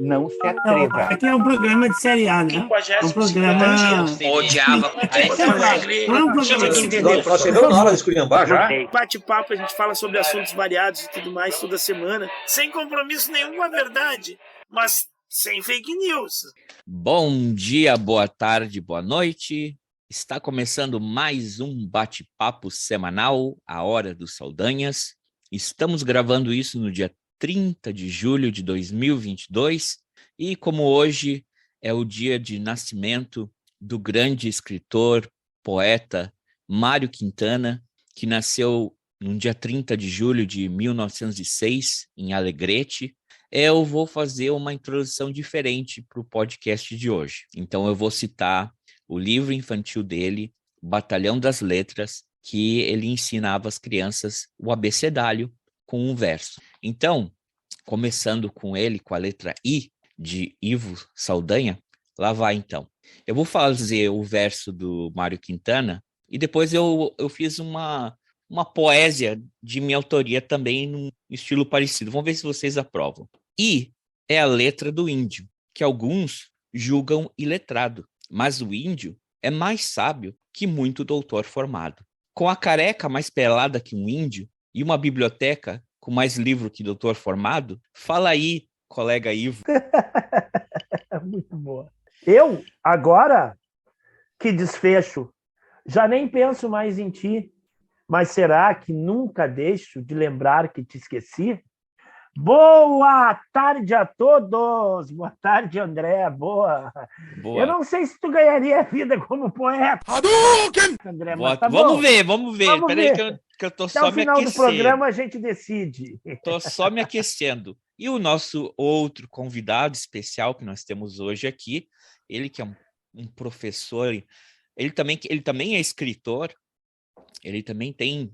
Não se Não, atreva. aqui é um programa de série A, né? É um programa... Odiava. Não é um programa de Nós chegamos na hora de esculhambar já. Bate-papo, a gente fala sobre assuntos variados e tudo mais toda semana, sem compromisso nenhum com a verdade, mas sem fake news. Bom dia, boa tarde, boa noite. Está começando mais um bate-papo semanal, a Hora dos Saldanhas. Estamos gravando isso no dia 30 de julho de 2022 e como hoje é o dia de nascimento do grande escritor, poeta Mário Quintana, que nasceu no dia 30 de julho de 1906, em Alegrete, eu vou fazer uma introdução diferente para o podcast de hoje. Então eu vou citar o livro infantil dele, Batalhão das Letras, que ele ensinava às crianças o abecedário com um verso. Então, começando com ele, com a letra I, de Ivo Saldanha, lá vai então. Eu vou fazer o verso do Mário Quintana e depois eu fiz uma poesia de minha autoria também num estilo parecido. Vamos ver se vocês aprovam. I é a letra do índio, que alguns julgam iletrado, mas o índio é mais sábio que muito doutor formado. Com a careca mais pelada que um índio e uma biblioteca com mais livro que doutor formado, fala aí, colega Ivo. Muito boa. Eu, agora, que desfecho, já nem penso mais em ti, mas será que nunca deixo de lembrar que te esqueci? Boa tarde a todos! Boa tarde, André. Boa. Eu não sei se tu ganharia vida como poeta, André, mas tá vamos bom. ver. Peraí que eu tô Até só o me final do aquecendo. programa a gente decide. Tô só me aquecendo. E o nosso outro convidado especial que nós temos hoje aqui, ele que é um professor, ele também é escritor, ele também tem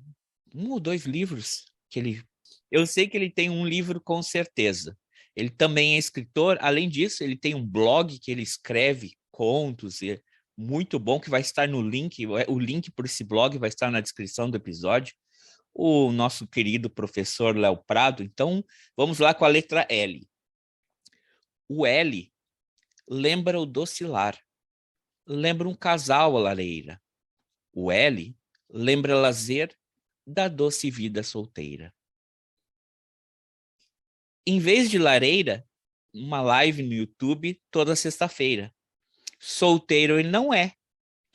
1 ou 2 livros que ele... Eu sei que ele tem um livro com certeza. Ele também é escritor. Além disso, ele tem um blog que ele escreve contos. E é muito bom, que vai estar no link. O link por esse blog vai estar na descrição do episódio. O nosso querido professor Léo Prado. Então, vamos lá com a letra L. O L lembra o docilar. Lembra um casal à lareira. O L lembra lazer da doce vida solteira. Em vez de lareira, uma live no YouTube toda sexta-feira. Solteiro ele não é.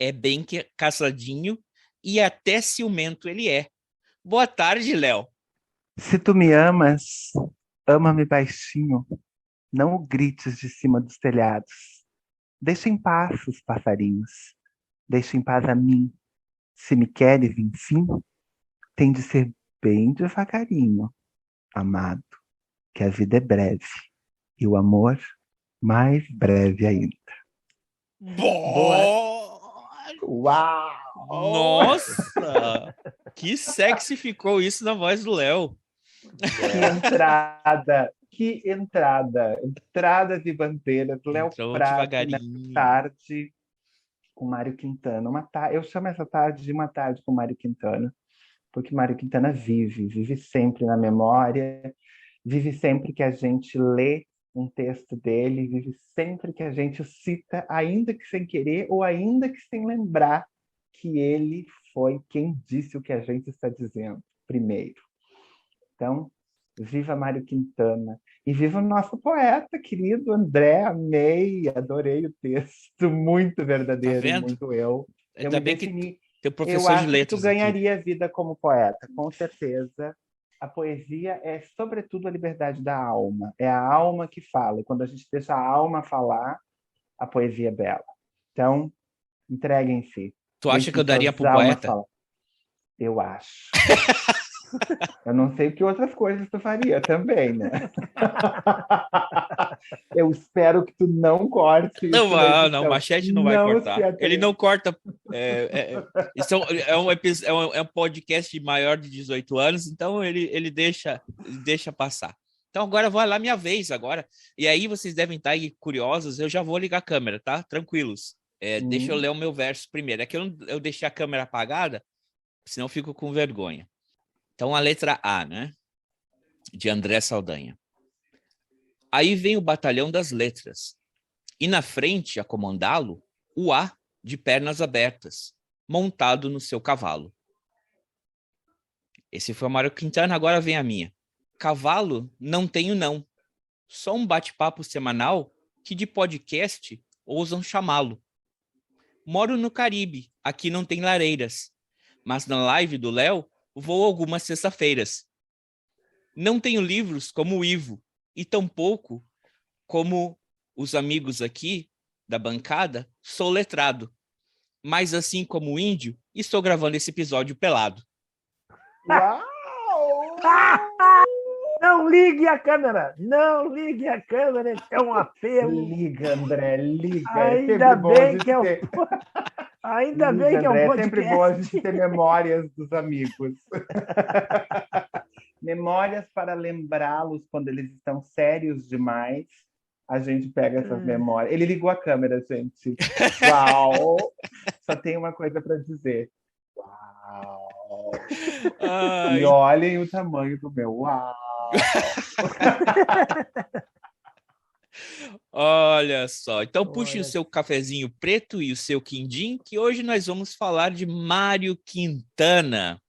É bem que casadinho e até ciumento ele é. Boa tarde, Léo. Se tu me amas, ama-me baixinho, não o grites de cima dos telhados. Deixa em paz os passarinhos, deixa em paz a mim. Se me queres, enfim, tem de ser bem devagarinho, amado, que a vida é breve e o amor mais breve ainda. Uau! Nossa! Que sexy ficou isso na voz do Léo. Que entrada! Entrada de bandeira do Léo Entrou Prado devagarinho. nessa tarde com Mário Quintana. Eu chamo essa tarde de uma tarde com Mário Quintana, porque Mário Quintana vive sempre na memória, vive sempre que a gente lê um texto dele, vive sempre que a gente o cita, ainda que sem querer ou ainda que sem lembrar que ele foi quem disse o que a gente está dizendo primeiro. Então, viva Mário Quintana e viva o nosso poeta querido André. Amei, adorei o texto, muito verdadeiro, Tá vendo? muito eu. Ainda bem que tem Eu professor acho de que tu letras ganharia vida como poeta, com certeza. A poesia é, sobretudo, a liberdade da alma. É a alma que fala. E quando a gente deixa a alma falar, a poesia é bela. Então, entreguem-se. Tu acha que eu daria pro Deixem suas almas poeta? falar. Eu acho. Eu não sei o que outras coisas tu faria também, né? Eu espero que tu não corte. Não, isso na edição. não, o Machete não vai cortar. se atreva. Ele não corta. Isso é um podcast de maior de 18 anos, então ele deixa passar. Então agora vai lá minha vez agora. E aí vocês devem estar aí curiosos, eu já vou ligar a câmera, tá? Tranquilos. Deixa eu ler o meu verso primeiro. É que eu deixei a câmera apagada, senão eu fico com vergonha. Então a letra A, né? De André Saldanha. Aí vem o Batalhão das Letras. E na frente, a comandá-lo, o A de pernas abertas, montado no seu cavalo. Esse foi o Mário Quintana, agora vem a minha. Cavalo não tenho não. Só um bate-papo semanal que de podcast ousam chamá-lo. Moro no Caribe, aqui não tem lareiras. Mas na live do Léo, vou algumas sexta-feiras. Não tenho livros como o Ivo, e tampouco como os amigos aqui da bancada, sou letrado. Mas assim como o índio, estou gravando esse episódio pelado. Uau! Não ligue a câmera! Não ligue a câmera, é um apelo. Liga, André, liga. Ainda bem que é um... Ainda Liga, bem que é um André, podcast. É sempre bom a gente ter memórias dos amigos. Memórias para lembrá-los quando eles estão sérios demais. A gente pega essas memórias. Ele ligou a câmera, gente. Uau! Só tem uma coisa para dizer. Uau! Ai. E olhem o tamanho do meu. Uau! Olha só. Então puxe o seu cafezinho preto e o seu quindim, que hoje nós vamos falar de Mário Quintana.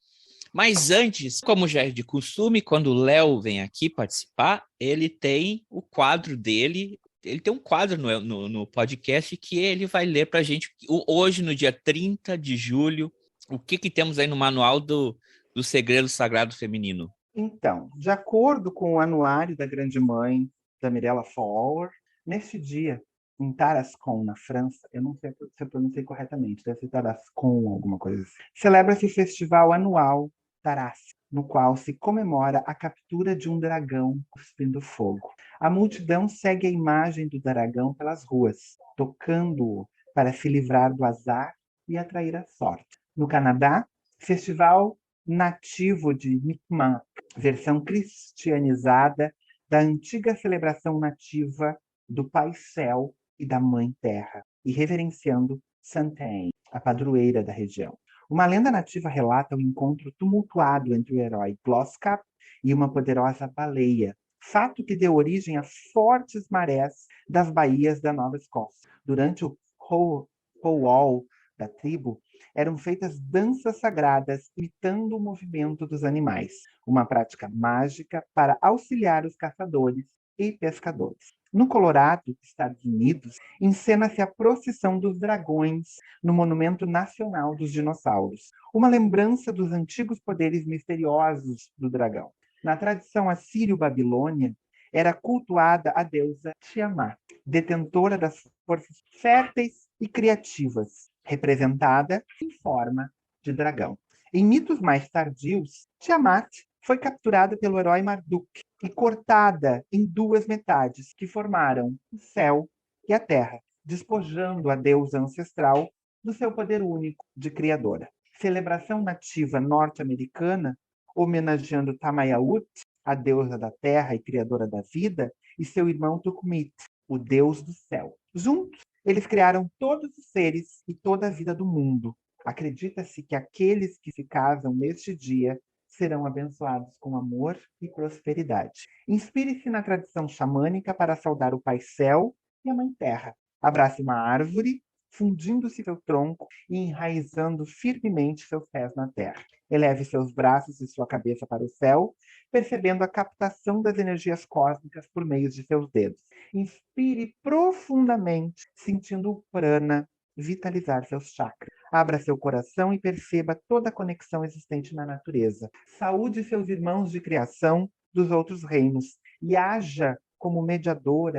Mas antes, como já é de costume, quando o Léo vem aqui participar, ele tem o quadro dele, ele tem um quadro no podcast que ele vai ler para a gente hoje, no dia 30 de julho, o que temos aí no manual do Segredo Sagrado Feminino. Então, de acordo com o anuário da Grande Mãe, da Mirella Fowler, neste dia, em Tarascon, na França, eu não sei se eu pronunciei corretamente, deve ser Tarascon, alguma coisa assim, celebra-se o festival anual Taras, no qual se comemora a captura de um dragão cuspindo fogo. A multidão segue a imagem do dragão pelas ruas, tocando-o para se livrar do azar e atrair a sorte. No Canadá, festival nativo de Mi'kmaq, versão cristianizada da antiga celebração nativa do Pai Céu e da Mãe Terra, e reverenciando Santain, a padroeira da região. Uma lenda nativa relata o encontro tumultuado entre o herói Gloskap e uma poderosa baleia, fato que deu origem a fortes marés das baías da Nova Escócia. Durante o powwow da tribo, eram feitas danças sagradas imitando o movimento dos animais, uma prática mágica para auxiliar os caçadores e pescadores. No Colorado, Estados Unidos, encena-se a procissão dos dragões no Monumento Nacional dos Dinossauros, uma lembrança dos antigos poderes misteriosos do dragão. Na tradição assírio-babilônia, era cultuada a deusa Tiamat, detentora das forças férteis e criativas, representada em forma de dragão. Em mitos mais tardios, Tiamat foi capturada pelo herói Marduk e cortada em duas metades, que formaram o céu e a terra, despojando a deusa ancestral do seu poder único de criadora. Celebração nativa norte-americana, homenageando Tamayauut, a deusa da terra e criadora da vida, e seu irmão Tukumit, o deus do céu. Juntos, eles criaram todos os seres e toda a vida do mundo. Acredita-se que aqueles que se casam neste dia serão abençoados com amor e prosperidade. Inspire-se na tradição xamânica para saudar o Pai Céu e a Mãe Terra. Abrace uma árvore, fundindo-se seu tronco e enraizando firmemente seus pés na terra. Eleve seus braços e sua cabeça para o céu, percebendo a captação das energias cósmicas por meio de seus dedos. Inspire profundamente, sentindo o prana vitalizar seus chakras. Abra seu coração e perceba toda a conexão existente na natureza. Saúde seus irmãos de criação dos outros reinos e haja como mediador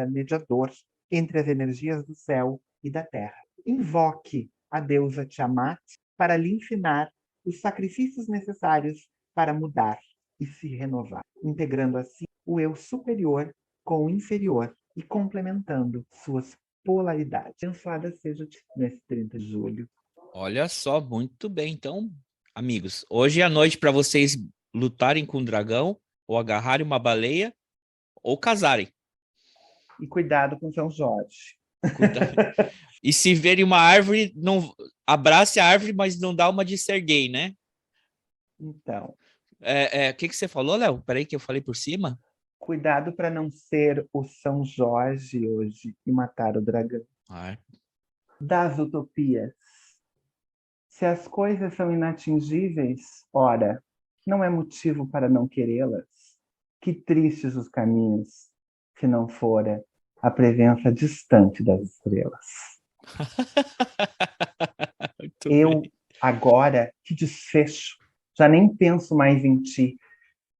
entre as energias do céu e da terra. Invoque a deusa Tiamat para lhe ensinar os sacrifícios necessários para mudar e se renovar, integrando assim o eu superior com o inferior e complementando suas polaridades. Abençoada seja nesse 30 de julho. Olha só, muito bem. Então, amigos, hoje é a noite para vocês lutarem com o dragão, ou agarrarem uma baleia, ou casarem. E cuidado com São Jorge. E se verem uma árvore, não abrace a árvore, mas não dá uma de ser gay, né? Então. O que você falou, Léo? Peraí que eu falei por cima. Cuidado para não ser o São Jorge hoje e matar o dragão. Ai, Das utopias. Se as coisas são inatingíveis, ora, não é motivo para não querê-las. Que tristes os caminhos, se não fora a presença distante das estrelas. muito Eu, bem. agora, que desfecho, já nem penso mais em ti.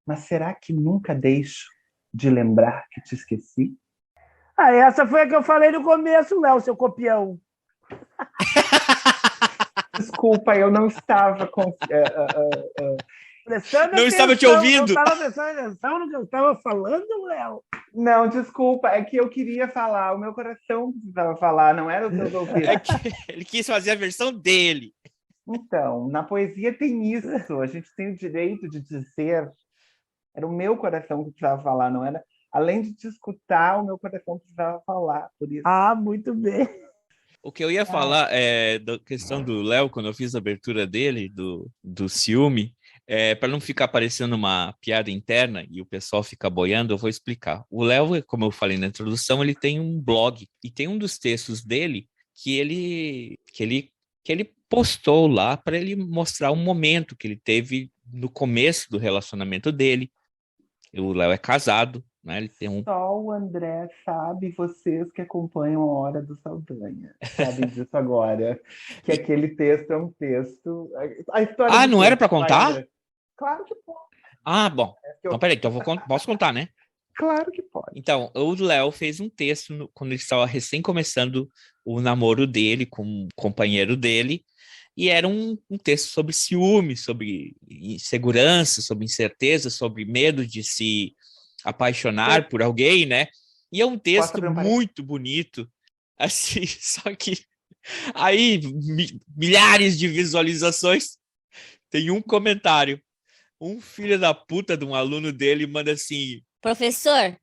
Mas será que nunca deixo de lembrar que te esqueci? Ah, essa foi a que eu falei no começo, Léo, seu copião. Desculpa, eu não estava Prestando Não estava te atenção, ouvindo. Não estava prestando atenção no que eu estava falando, Léo. Não, desculpa, é que eu queria falar, o meu coração precisava falar, não era os seus ouvidos. É que ele quis fazer a versão dele. Então, na poesia tem isso, a gente tem o direito de dizer. Era o meu coração que precisava falar, não era? Além de te escutar, o meu coração precisava falar, por isso. Ah, muito bem. O que eu ia falar é da questão do Léo, quando eu fiz a abertura dele, do ciúme, para não ficar parecendo uma piada interna e o pessoal ficar boiando, eu vou explicar. O Léo, como eu falei na introdução, ele tem um blog e tem um dos textos dele que ele postou lá para ele mostrar um momento que ele teve no começo do relacionamento dele. O Léo é casado, né? Ele tem um... Só o André sabe, vocês que acompanham a Hora do Saldanha, sabem disso agora, que aquele texto é um texto... A história Ah, do não era texto, para contar? André? Claro que pode. Ah, bom. Então, peraí, então posso contar, né? Claro que pode. Então, o Léo fez um texto quando ele estava recém começando o namoro dele com um companheiro dele, e era um texto sobre ciúme, sobre insegurança, sobre incerteza, sobre medo de se apaixonar por alguém, né? E é um texto muito bonito, assim, só que aí milhares de visualizações, tem um comentário. Um filho da puta de um aluno dele manda assim: professor,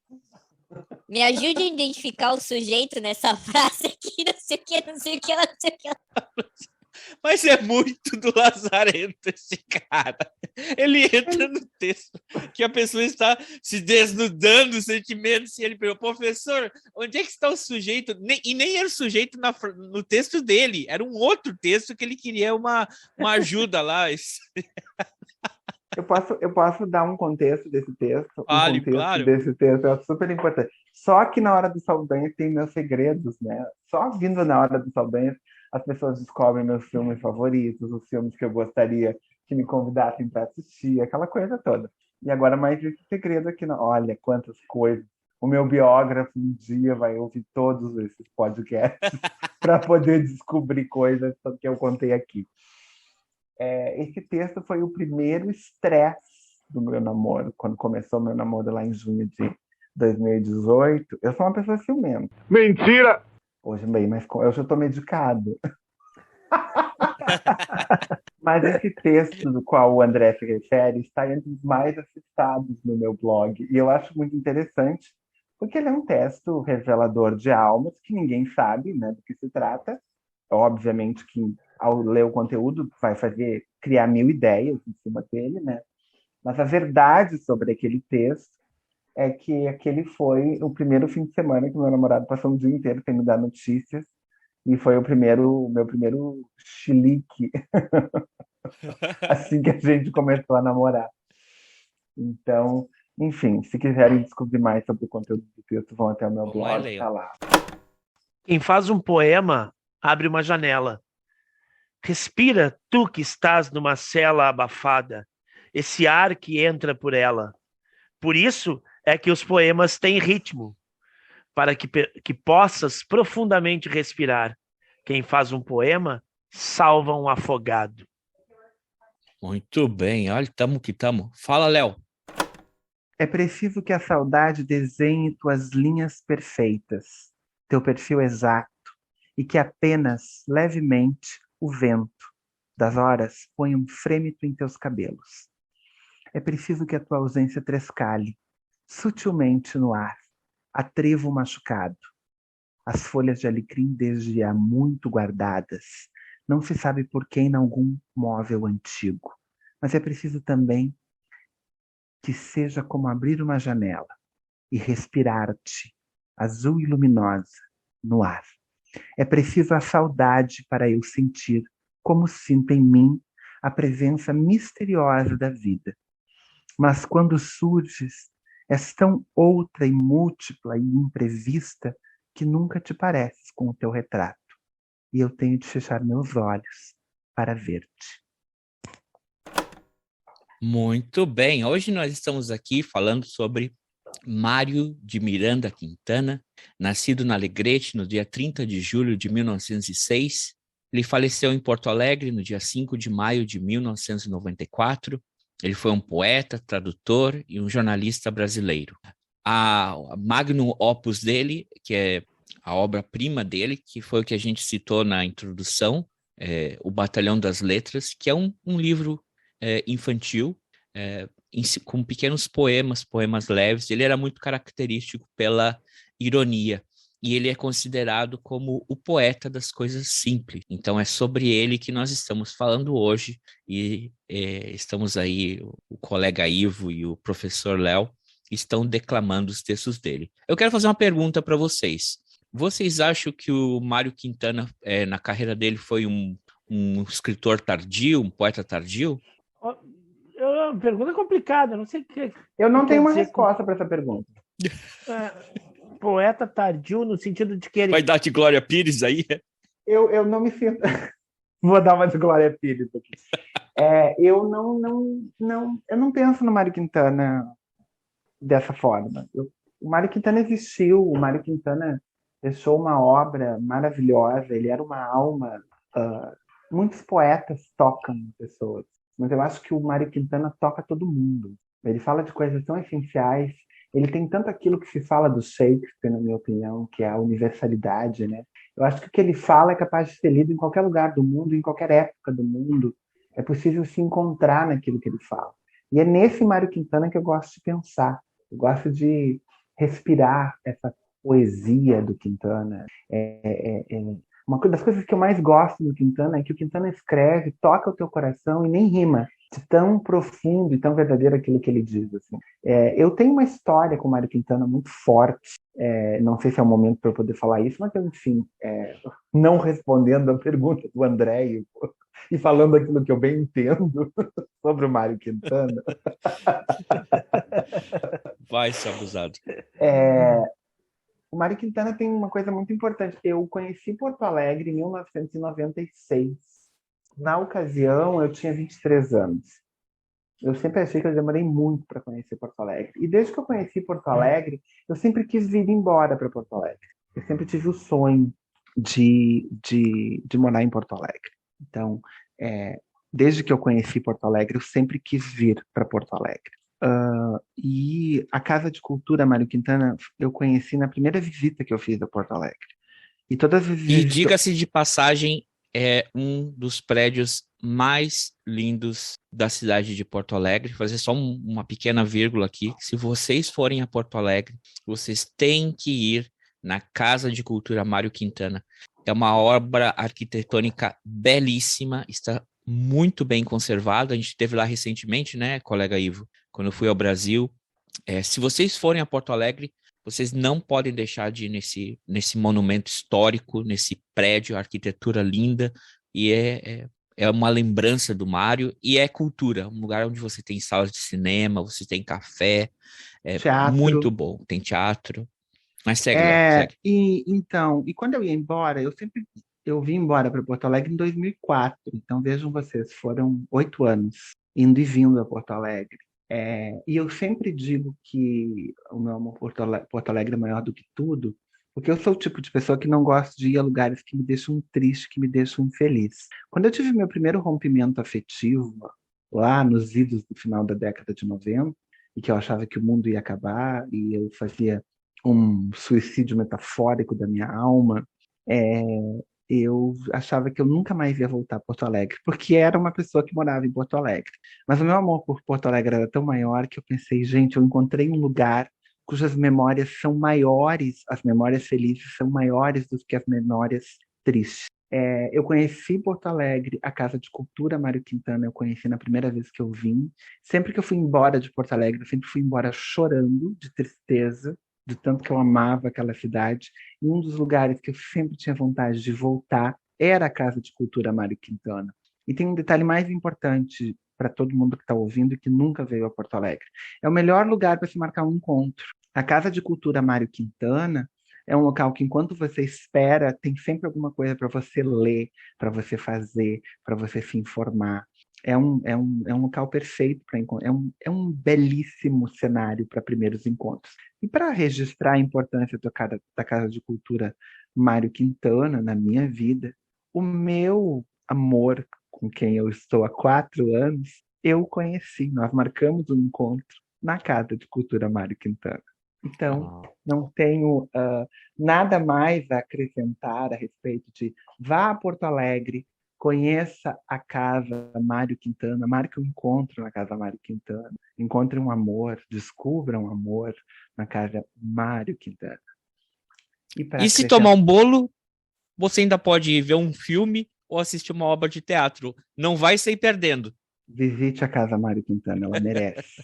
me ajude a identificar o sujeito nessa frase aqui, não sei o que, não sei o que, não sei o que. Mas é muito do Lazarento esse cara. Ele entra no texto que a pessoa está se desnudando os sentimentos e ele pergunta: professor, onde é que está o sujeito? E nem era o sujeito no texto dele, era um outro texto que ele queria uma ajuda lá. Eu posso dar um contexto desse texto? Vale, contexto claro. desse texto é super importante. Só que na Hora do Saldanha tem meus segredos, né? Só vindo na Hora do Saldanha as pessoas descobrem meus filmes favoritos, os filmes que eu gostaria que me convidassem para assistir, aquela coisa toda. E agora mais esse segredo aqui. Olha, quantas coisas. O meu biógrafo um dia vai ouvir todos esses podcasts para poder descobrir coisas que eu contei aqui. Esse texto foi o primeiro estresse do meu namoro, quando começou meu namoro lá em junho de 2018. Eu sou uma pessoa ciumenta. Mentira! Hoje bem, mas eu já estou medicado. Mas esse texto do qual o André se refere está entre os mais acessados no meu blog. E eu acho muito interessante, porque ele é um texto revelador de almas, que ninguém sabe, né, do que se trata. Obviamente que ao ler o conteúdo vai criar 1000 ideias em cima dele, né? Mas a verdade sobre aquele texto é que aquele foi o primeiro fim de semana que meu namorado passou um dia inteiro sem me dar notícias, e foi o meu primeiro chilique assim que a gente começou a namorar. Então, enfim, se quiserem descobrir mais sobre o conteúdo do texto, vão até o meu blog, tá lá. Quem faz um poema, abre uma janela. Respira, tu que estás numa cela abafada, esse ar que entra por ela. Por isso é que os poemas têm ritmo, para que possas profundamente respirar. Quem faz um poema, salva um afogado. Muito bem, olha, tamo que tamo. Fala, Léo. É preciso que a saudade desenhe tuas linhas perfeitas, teu perfil exato, e que apenas, levemente, o vento das horas ponha um frêmito em teus cabelos. É preciso que a tua ausência trescale, sutilmente no ar, a trevo machucado. As folhas de alecrim desde há muito guardadas, não se sabe por quem em algum móvel antigo. Mas é preciso também que seja como abrir uma janela, e respirar-te, azul e luminosa, no ar. É preciso a saudade para eu sentir, como sinto em mim, a presença misteriosa da vida. Mas quando surges, és tão outra e múltipla e imprevista que nunca te pareces com o teu retrato. E eu tenho de fechar meus olhos para ver-te. Muito bem, hoje nós estamos aqui falando sobre Mário de Miranda Quintana, nascido na Alegrete no dia 30 de julho de 1906. Ele faleceu em Porto Alegre no dia 5 de maio de 1994. Ele foi um poeta, tradutor e um jornalista brasileiro. A magnum opus dele, que é a obra-prima dele, que foi o que a gente citou na introdução, O Batalhão das Letras, que é um livro infantil, com pequenos poemas leves. Ele era muito característico pela ironia, e ele é considerado como o poeta das coisas simples. Então é sobre ele que nós estamos falando hoje, e estamos aí, o colega Ivo e o professor Léo estão declamando os textos dele. Eu quero fazer uma pergunta para vocês. Vocês acham que o Mário Quintana, na carreira dele, foi um escritor tardio, um poeta tardio? A pergunta é complicada, não sei o que. Eu não tenho uma resposta para essa pergunta. Poeta tardio no sentido de que ele... Vai dar de Glória Pires aí? Eu não me sinto... Vou dar uma de Glória Pires aqui. Eu não penso no Mário Quintana dessa forma. O Mário Quintana existiu, o Mário Quintana deixou uma obra maravilhosa, ele era uma alma. Muitos poetas tocam pessoas, mas eu acho que o Mário Quintana toca todo mundo. Ele fala de coisas tão essenciais. Ele tem tanto aquilo que se fala do Shakespeare, na minha opinião, que é a universalidade, né? Eu acho que o que ele fala é capaz de ser lido em qualquer lugar do mundo, em qualquer época do mundo. É possível se encontrar naquilo que ele fala. E é nesse Mário Quintana que eu gosto de pensar. Eu gosto de respirar essa poesia do Quintana. Uma das coisas que eu mais gosto do Quintana é que o Quintana escreve, toca o teu coração e nem rima. De tão profundo e tão verdadeiro aquilo que ele diz. Assim. Eu tenho uma história com o Mário Quintana muito forte. Não sei se é o momento para eu poder falar isso, mas, enfim, não respondendo a pergunta do André e falando aquilo que eu bem entendo sobre o Mário Quintana. Vai ser abusado. O Mário Quintana tem uma coisa muito importante. Eu conheci Porto Alegre em 1996. Na ocasião, eu tinha 23 anos. Eu sempre achei que eu demorei muito para conhecer Porto Alegre. E desde que eu conheci Porto Alegre, eu sempre quis vir embora para Porto Alegre. Eu sempre tive o sonho de morar em Porto Alegre. Então, desde que eu conheci Porto Alegre, eu sempre quis vir para Porto Alegre. E a Casa de Cultura Mário Quintana eu conheci na primeira visita que eu fiz a Porto Alegre. E todas as vezes. E diga-se de passagem, é um dos prédios mais lindos da cidade de Porto Alegre. Vou fazer só uma pequena vírgula aqui. Se vocês forem a Porto Alegre, vocês têm que ir na Casa de Cultura Mário Quintana. É uma obra arquitetônica belíssima, está muito bem conservada. A gente esteve lá recentemente, né, colega Ivo, quando eu fui ao Brasil. Se vocês forem a Porto Alegre, vocês não podem deixar de ir nesse monumento histórico, nesse prédio, arquitetura linda, e é uma lembrança do Mário, e é cultura, um lugar onde você tem salas de cinema, você tem café, teatro. Muito bom, tem teatro. Mas segue. E quando eu ia embora, eu vim embora para Porto Alegre em 2004, então vejam vocês, foram 8 anos indo e vindo a Porto Alegre. E eu sempre digo que o meu amor por Porto Alegre é maior do que tudo, porque eu sou o tipo de pessoa que não gosta de ir a lugares que me deixam triste, que me deixam infeliz. Quando eu tive meu primeiro rompimento afetivo, lá nos idos do final da década de 90, e que eu achava que o mundo ia acabar, e eu fazia um suicídio metafórico da minha alma, eu achava que eu nunca mais ia voltar a Porto Alegre, porque era uma pessoa que morava em Porto Alegre. Mas o meu amor por Porto Alegre era tão maior que eu pensei, gente, eu encontrei um lugar cujas memórias são maiores, as memórias felizes são maiores do que as memórias tristes. Eu conheci Porto Alegre, a Casa de Cultura Mário Quintana, eu conheci na primeira vez que eu vim. Sempre que eu fui embora de Porto Alegre, eu sempre fui embora chorando de tristeza, de tanto que eu amava aquela cidade. E um dos lugares que eu sempre tinha vontade de voltar era a Casa de Cultura Mário Quintana. E tem um detalhe mais importante para todo mundo que está ouvindo e que nunca veio a Porto Alegre. É o melhor lugar para se marcar um encontro. A Casa de Cultura Mário Quintana é um local que, enquanto você espera, tem sempre alguma coisa para você ler, para você fazer, para você se informar. É um local perfeito para encontrar. É um belíssimo cenário para primeiros encontros. E para registrar a importância da Casa de Cultura Mário Quintana na minha vida, o meu amor, com quem eu estou há 4 anos, eu conheci. Nós marcamos um encontro na Casa de Cultura Mário Quintana. Então, não tenho nada mais a acrescentar a respeito de vá a Porto Alegre, conheça a Casa Mário Quintana, marque um encontro na Casa Mário Quintana, encontre um amor, descubra um amor na Casa Mário Quintana. E se tomar um bolo, você ainda pode ver um filme ou assistir uma obra de teatro. Não vai sair perdendo. Visite a Casa Mário Quintana, ela merece.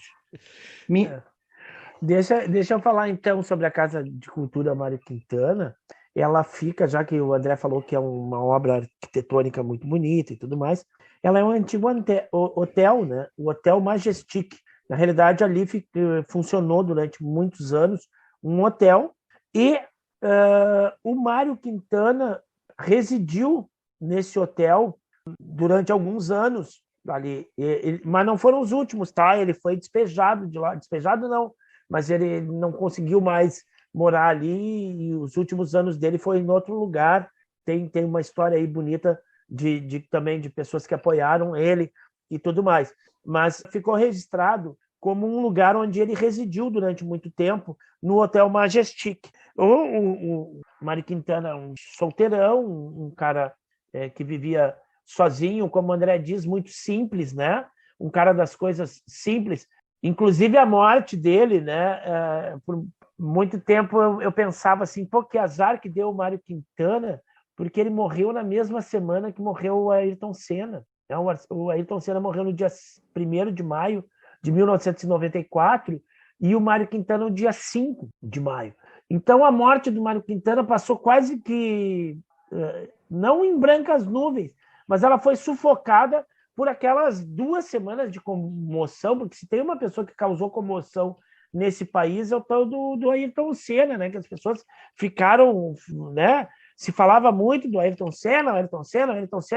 Deixa eu falar então sobre a Casa de Cultura Mário Quintana. Ela fica, já que o André falou que é uma obra arquitetônica muito bonita e tudo mais, ela é um antigo hotel, né? O Hotel Majestic. Na realidade, ali funcionou durante muitos anos um hotel e o Mário Quintana residiu nesse hotel durante alguns anos ali, mas não foram os últimos, tá? Ele foi despejado de lá, despejado não, mas ele não conseguiu mais morar ali e os últimos anos dele foi em outro lugar. Tem uma história aí bonita também de pessoas que apoiaram ele e tudo mais. Mas ficou registrado como um lugar onde ele residiu durante muito tempo, no Hotel Majestic. O Mário Quintana, um solteirão, um cara que vivia sozinho, como o André diz, muito simples, né? Um cara das coisas simples. Inclusive a morte dele, né? Por muito tempo eu pensava assim, pô, que azar que deu o Mário Quintana, porque ele morreu na mesma semana que morreu o Ayrton Senna. O Ayrton Senna morreu no dia 1º de maio de 1994 e o Mário Quintana no dia 5 de maio. Então a morte do Mário Quintana passou quase que, não em brancas nuvens, mas ela foi sufocada por aquelas 2 semanas de comoção, porque se tem uma pessoa que causou comoção nesse país é o tal do Ayrton Senna, né? Que as pessoas ficaram, né? Se falava muito do Ayrton Senna,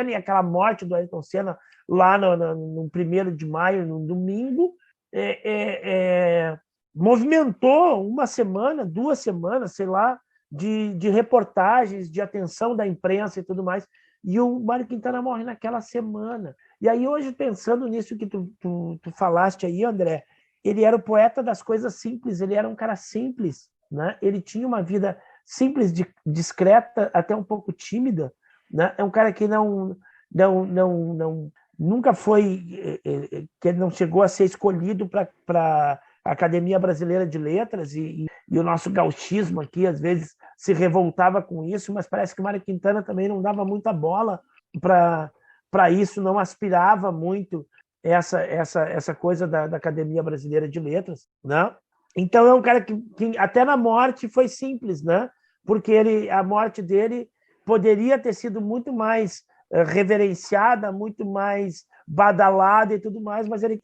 e aquela morte do Ayrton Senna lá no 1º de maio, no domingo, movimentou 1 semana, 2 semanas, sei lá, de reportagens, de atenção da imprensa e tudo mais. E o Mário Quintana morre naquela semana. E aí, hoje, pensando nisso que tu falaste aí, André, ele era o poeta das coisas simples, ele era um cara simples, né? Ele tinha uma vida simples, discreta, até um pouco tímida, né? É um cara que nunca foi, que não chegou a ser escolhido para a Academia Brasileira de Letras, e o nosso gauchismo aqui, às vezes, se revoltava com isso, mas parece que o Mário Quintana também não dava muita bola para isso, não aspirava muito essa coisa da Academia Brasileira de Letras, né? Então é um cara que até na morte foi simples, né? Porque a morte dele poderia ter sido muito mais reverenciada, muito mais badalada e tudo mais, mas ele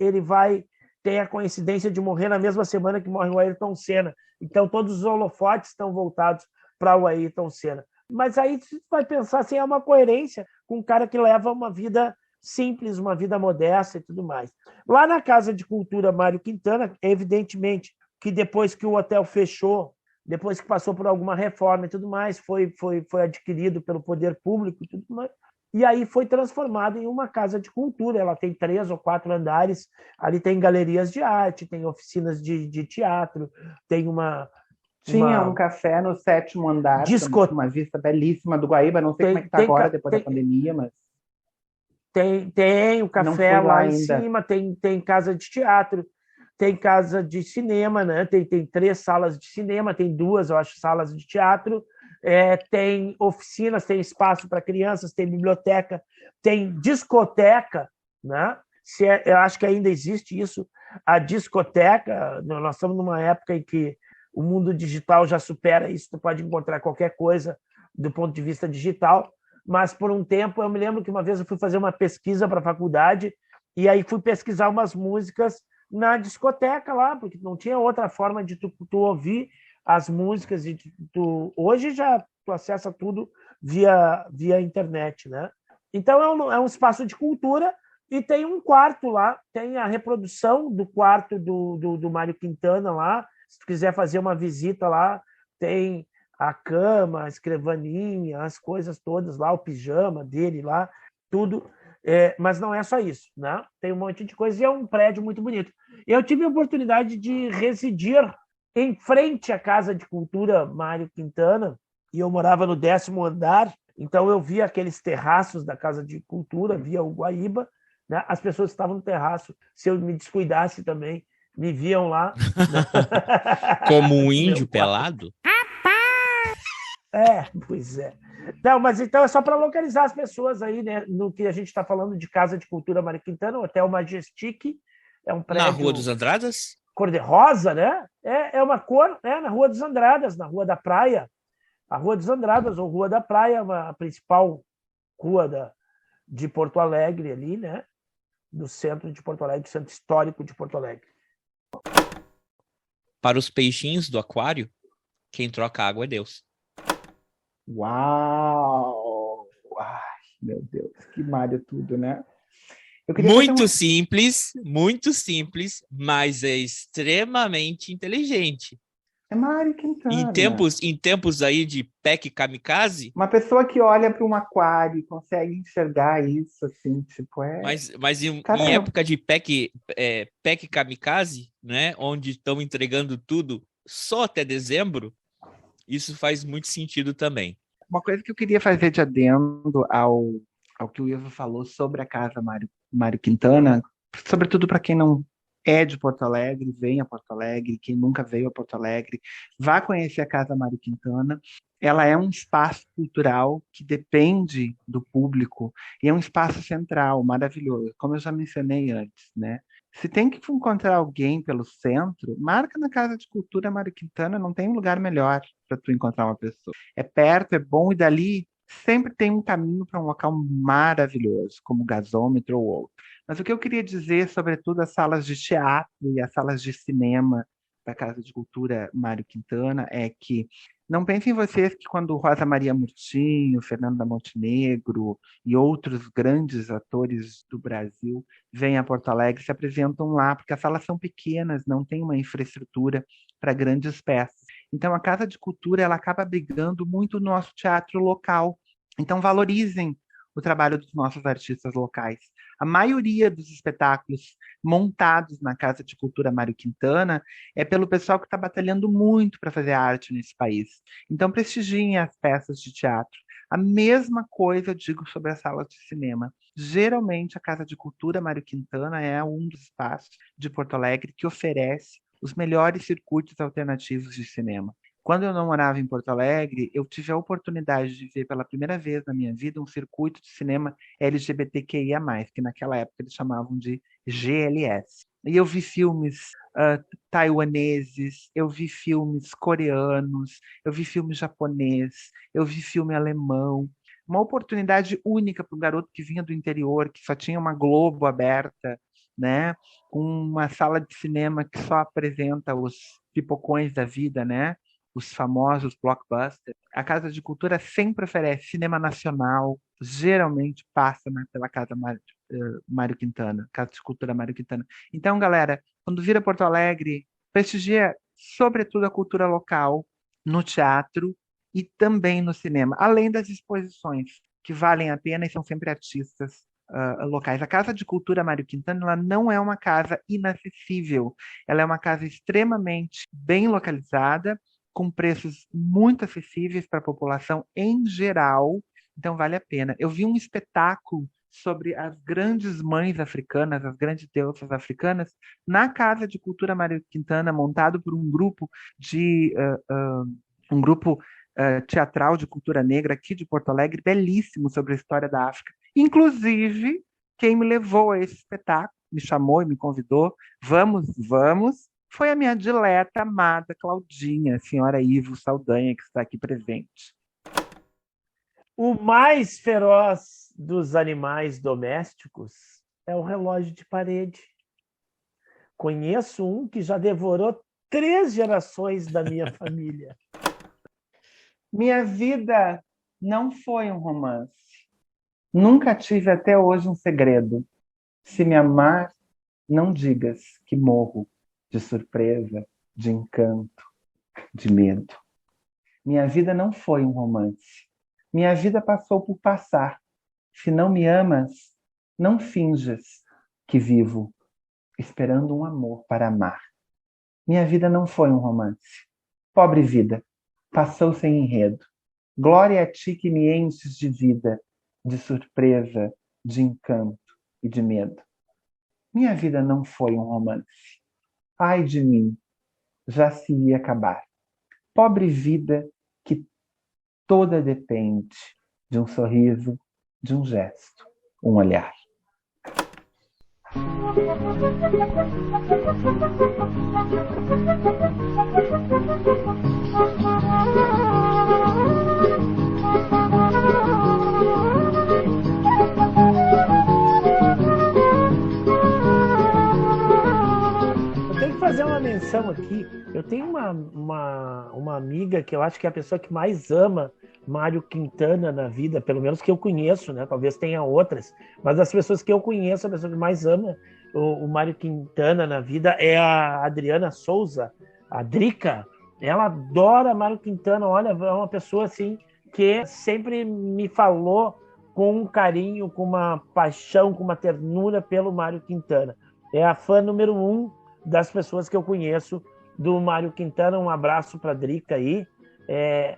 tem a coincidência de morrer na mesma semana que morre o Ayrton Senna. Então todos os holofotes estão voltados para o Ayrton Senna. Mas aí você vai pensar assim, é uma coerência com um cara que leva uma vida simples, uma vida modesta e tudo mais. Lá na Casa de Cultura Mário Quintana, evidentemente que depois que o hotel fechou, depois que passou por alguma reforma e tudo mais, foi adquirido pelo poder público e tudo mais, e aí foi transformado em uma casa de cultura. Ela tem 3 ou 4 andares, ali tem galerias de arte, tem oficinas de teatro, tem Tinha um café no 7º andar, uma vista belíssima do Guaíba, não sei como é que está agora, depois da pandemia, mas... Tem o café lá em cima, tem casa de teatro, tem casa de cinema, né? Tem 3 salas de cinema, tem 2, eu acho, salas de teatro, tem oficinas, tem espaço para crianças, tem biblioteca, tem discoteca, né? Eu acho que ainda existe isso, a discoteca. Nós estamos numa época em que o mundo digital já supera isso, tu pode encontrar qualquer coisa do ponto de vista digital, mas por um tempo, eu me lembro que uma vez eu fui fazer uma pesquisa para a faculdade, e aí fui pesquisar umas músicas na discoteca lá, porque não tinha outra forma de tu ouvir as músicas, e hoje já tu acessa tudo via internet, né? Então é um espaço de cultura, e tem um quarto lá, tem a reprodução do quarto do Mário Quintana lá. Se tu quiser fazer uma visita lá, tem a cama, a escrivaninha, as coisas todas lá, o pijama dele lá, tudo. Mas não é só isso, né? Tem um monte de coisa, e é um prédio muito bonito. Eu tive a oportunidade de residir em frente à Casa de Cultura Mário Quintana, e eu morava no 10º andar, então eu via aqueles terraços da Casa de Cultura, via o Guaíba, né? As pessoas que estavam no terraço, se eu me descuidasse também, me viam lá. Como um índio pelado? Pois é. Não, mas então é só para localizar as pessoas aí, né? No que a gente está falando de Casa de Cultura Mário Quintana, o Hotel Majestic, é um prédio... Na Rua dos Andradas? Cor-de-rosa, né? É uma cor, na Rua dos Andradas, na Rua da Praia. A Rua dos Andradas, ou Rua da Praia, a principal rua de Porto Alegre ali, né? Do centro de Porto Alegre, centro histórico de Porto Alegre. Para os peixinhos do aquário, quem troca água é Deus. Uau! Ai, meu Deus, que Mário tudo, né? Muito simples, mas é extremamente inteligente. É Mário Quintana. Em tempos aí de PEC kamikaze. Uma pessoa que olha para um aquário e consegue enxergar isso, assim, tipo, Mas em época de PEC kamikaze, né, onde estão entregando tudo só até dezembro, isso faz muito sentido também. Uma coisa que eu queria fazer de adendo ao que o Ivo falou sobre a Casa Mário Quintana, sobretudo para quem não é de Porto Alegre, venha a Porto Alegre, quem nunca veio a Porto Alegre, vá conhecer a Casa Mário Quintana. Ela é um espaço cultural que depende do público, e é um espaço central, maravilhoso, como eu já mencionei antes, né? Se tem que encontrar alguém pelo centro, marca na Casa de Cultura Mário Quintana, não tem lugar melhor para tu encontrar uma pessoa. É perto, é bom, e dali sempre tem um caminho para um local maravilhoso, como o gasômetro ou outro. Mas o que eu queria dizer, sobretudo, as salas de teatro e as salas de cinema da Casa de Cultura Mário Quintana, é que não pensem vocês que quando Rosa Maria Murtinho, Fernanda Montenegro e outros grandes atores do Brasil vêm a Porto Alegre, se apresentam lá, porque as salas são pequenas, não tem uma infraestrutura para grandes peças. Então a Casa de Cultura ela acaba abrigando muito o nosso teatro local. Então valorizem o trabalho dos nossos artistas locais. A maioria dos espetáculos montados na Casa de Cultura Mário Quintana é pelo pessoal que está batalhando muito para fazer arte nesse país. Então, prestigiem as peças de teatro. A mesma coisa eu digo sobre as salas de cinema. Geralmente, a Casa de Cultura Mário Quintana é um dos espaços de Porto Alegre que oferece os melhores circuitos alternativos de cinema. Quando eu não morava em Porto Alegre, eu tive a oportunidade de ver pela primeira vez na minha vida um circuito de cinema LGBTQIA+, que naquela época eles chamavam de GLS. E eu vi filmes taiwaneses, eu vi filmes coreanos, eu vi filme japonês, eu vi filme alemão. Uma oportunidade única para um garoto que vinha do interior, que só tinha uma Globo aberta, né? Com uma sala de cinema que só apresenta os pipocões da vida, né? Os famosos blockbusters. A Casa de Cultura sempre oferece cinema nacional, geralmente passa pela Casa Mário Quintana, Casa de Cultura Mário Quintana. Então, galera, quando vir a Porto Alegre, prestigia sobretudo a cultura local, no teatro e também no cinema, além das exposições, que valem a pena e são sempre artistas locais. A Casa de Cultura Mário Quintana ela não é uma casa inacessível, ela é uma casa extremamente bem localizada, com preços muito acessíveis para a população em geral, então vale a pena. Eu vi um espetáculo sobre as grandes mães africanas, as grandes deusas africanas, na Casa de Cultura Mário Quintana, montado por um grupo teatral de cultura negra aqui de Porto Alegre, belíssimo sobre a história da África. Inclusive, quem me levou a esse espetáculo, me chamou e me convidou, vamos, foi a minha dileta, amada Claudinha, a senhora Ivo Saldanha, que está aqui presente. O mais feroz dos animais domésticos é o relógio de parede. Conheço um que já devorou 3 gerações da minha família. Minha vida não foi um romance. Nunca tive até hoje um segredo. Se me amar, não digas que morro de surpresa, de encanto, de medo. Minha vida não foi um romance. Minha vida passou por passar. Se não me amas, não finjas que vivo, esperando um amor para amar. Minha vida não foi um romance. Pobre vida, passou sem enredo. Glória a ti que me enches de vida, de surpresa, de encanto e de medo. Minha vida não foi um romance. Ai de mim, já se ia acabar. Pobre vida que toda depende de um sorriso, de um gesto, um olhar. Fazer uma menção aqui. Eu tenho uma amiga que eu acho que é a pessoa que mais ama Mário Quintana na vida, pelo menos que eu conheço, né? Talvez tenha outras, mas das pessoas que eu conheço, a pessoa que mais ama o Mário Quintana na vida é a Adriana Souza, a Drica. Ela adora Mário Quintana. Olha, é uma pessoa assim que sempre me falou com um carinho, com uma paixão, com uma ternura pelo Mário Quintana. É a fã número 1 das pessoas que eu conheço do Mário Quintana. Um abraço para a Drica aí,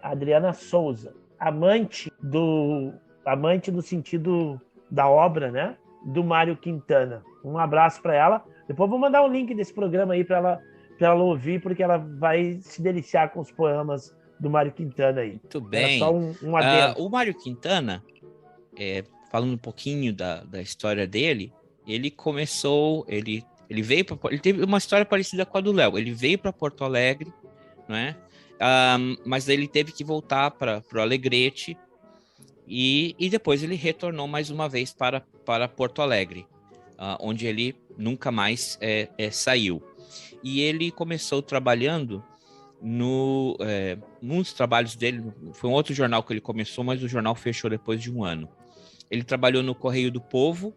Adriana Souza, amante no sentido da obra, né, do Mário Quintana. Um abraço para ela. Depois vou mandar um link desse programa aí para ela ouvir, porque ela vai se deliciar com os poemas do Mário Quintana aí. Muito bem. Só um adendo. O Mário Quintana, falando um pouquinho da história dele, ele começou, ele teve uma história parecida com a do Léo. Ele veio para Porto Alegre, não é? Mas ele teve que voltar para o Alegrete e depois ele retornou mais uma vez para Porto Alegre, onde ele nunca mais saiu. E ele começou trabalhando nos trabalhos dele. Foi um outro jornal que ele começou, mas o jornal fechou depois de um ano. Ele trabalhou no Correio do Povo,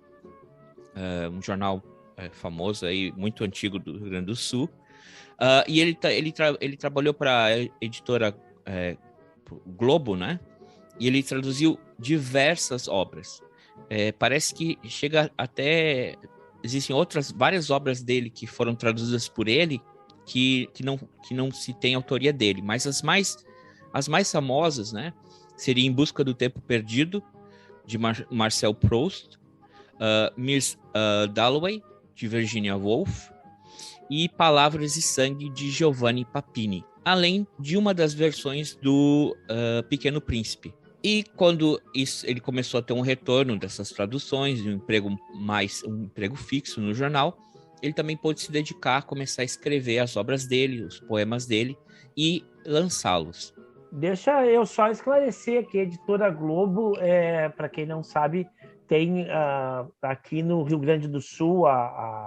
um jornal famoso aí, muito antigo do Rio Grande do Sul, e ele trabalhou para a editora Globo, né? E ele traduziu diversas obras. Parece que chega até existem várias obras dele que foram traduzidas por ele que não se tem autoria dele, mas as mais famosas, né? Seria Em Busca do Tempo Perdido, de Marcel Proust, Miss Dalloway, de Virginia Woolf, e Palavras e Sangue, de Giovanni Papini, além de uma das versões do Pequeno Príncipe. E quando ele começou a ter um retorno dessas traduções, um emprego fixo no jornal, ele também pôde se dedicar a começar a escrever as obras dele, os poemas dele, e lançá-los. Deixa eu só esclarecer que a Editora Globo, para quem não sabe, tem aqui no Rio Grande do Sul,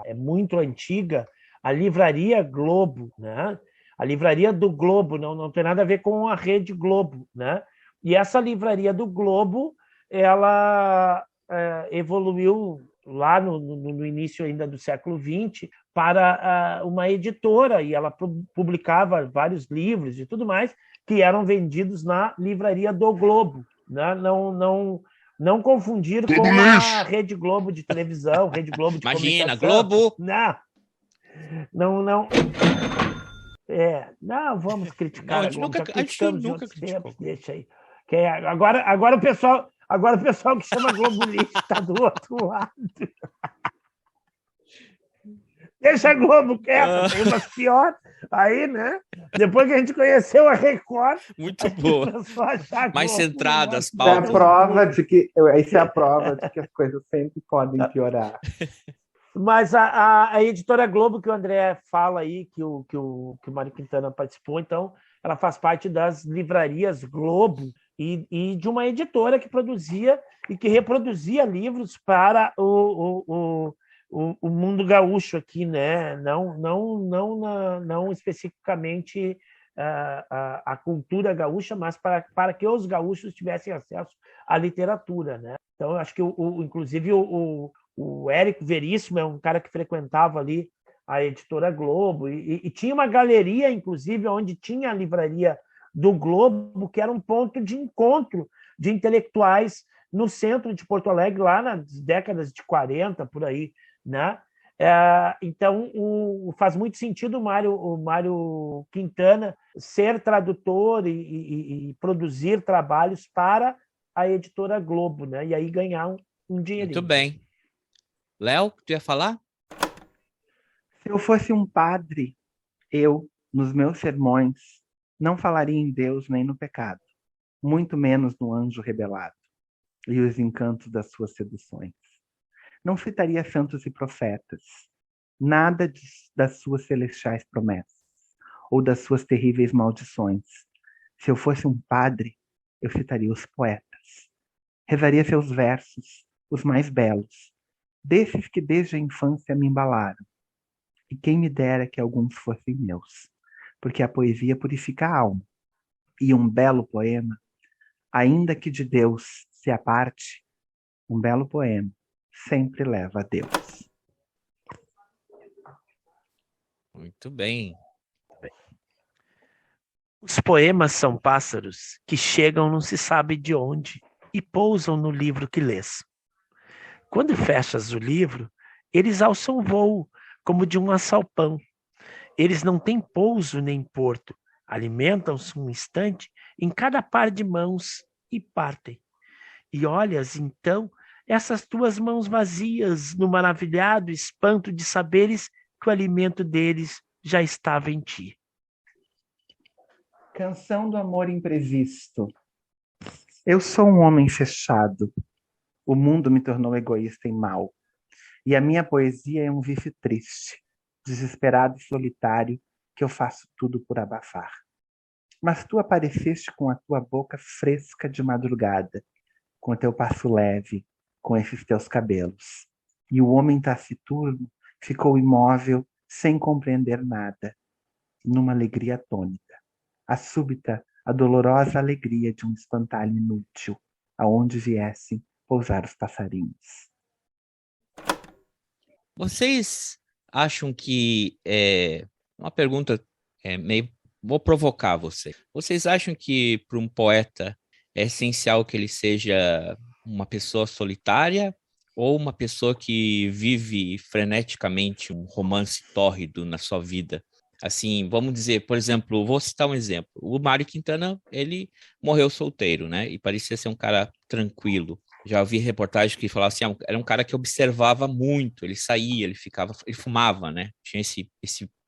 é muito antiga, a Livraria Globo, né? A Livraria do Globo, não tem nada a ver com a Rede Globo, né? E essa Livraria do Globo, ela evoluiu lá no início ainda do século XX para uma editora, e ela publicava vários livros e tudo mais que eram vendidos na Livraria do Globo, né? Não confundir com a Rede Globo de televisão, Rede Globo de Imagina, comunicação. Globo! Não. Não vamos criticar. Não, a gente nunca criticou. Deixa aí. Agora o pessoal que chama Globo Lixo está do outro lado. Deixa a Globo quieta, tem umas piores. Aí, né? Depois que a gente conheceu a Record, Muito boa. começou a achar Mais Globo, centrada as Isso é a pautas. prova de que isso é a prova de que as coisas sempre podem piorar. Mas a editora Globo, que o André fala aí, que o Mário Quintana participou, então, ela faz parte das livrarias Globo e de uma editora que produzia e que reproduzia livros para o mundo gaúcho aqui, né? Não especificamente a cultura gaúcha, mas para que os gaúchos tivessem acesso à literatura, né? Então, eu acho que, inclusive, o Érico Veríssimo é um cara que frequentava ali a editora Globo e tinha uma galeria, inclusive, onde tinha a livraria do Globo, que era um ponto de encontro de intelectuais no centro de Porto Alegre, lá nas décadas de 40, por aí, né? Então, faz muito sentido o Mário Quintana ser tradutor e produzir trabalhos para a editora Globo, né? E aí ganhar um dinheirinho. Muito bem. Léo, tu ia falar? Se eu fosse um padre, eu, nos meus sermões, não falaria em Deus nem no pecado, muito menos no anjo rebelado e os encantos das suas seduções. Não citaria santos e profetas, nada das suas celestiais promessas ou das suas terríveis maldições. Se eu fosse um padre, eu citaria os poetas. Rezaria seus versos, os mais belos, desses que desde a infância me embalaram. E quem me dera que alguns fossem meus, porque a poesia purifica a alma, e um belo poema, ainda que de Deus se aparte, um belo poema sempre leva a Deus. Muito bem. Os poemas são pássaros que chegam não se sabe de onde e pousam no livro que lês. Quando fechas o livro, eles alçam voo, como de um assalpão. Eles não têm pouso nem porto, alimentam-se um instante em cada par de mãos e partem. E olhas, então, essas tuas mãos vazias, no maravilhado espanto de saberes que o alimento deles já estava em ti. Canção do amor imprevisto. Eu sou um homem fechado. O mundo me tornou egoísta e mau. E a minha poesia é um vice triste, desesperado e solitário, que eu faço tudo por abafar. Mas tu apareceste com a tua boca fresca de madrugada, com o teu passo leve, com esses teus cabelos. E o homem taciturno ficou imóvel, sem compreender nada, numa alegria atônita. A súbita, a dolorosa alegria de um espantalho inútil, aonde viessem pousar os passarinhos. Vocês acham que uma pergunta meio vou provocar vocês. Vocês acham que para um poeta é essencial que ele seja uma pessoa solitária ou uma pessoa que vive freneticamente um romance tórrido na sua vida? Assim, vamos dizer, por exemplo, vou citar um exemplo. O Mário Quintana, ele morreu solteiro, né? E parecia ser um cara tranquilo. Já ouvi reportagem que falava assim, era um cara que observava muito, ele saía, ele fumava, né? Tinha esse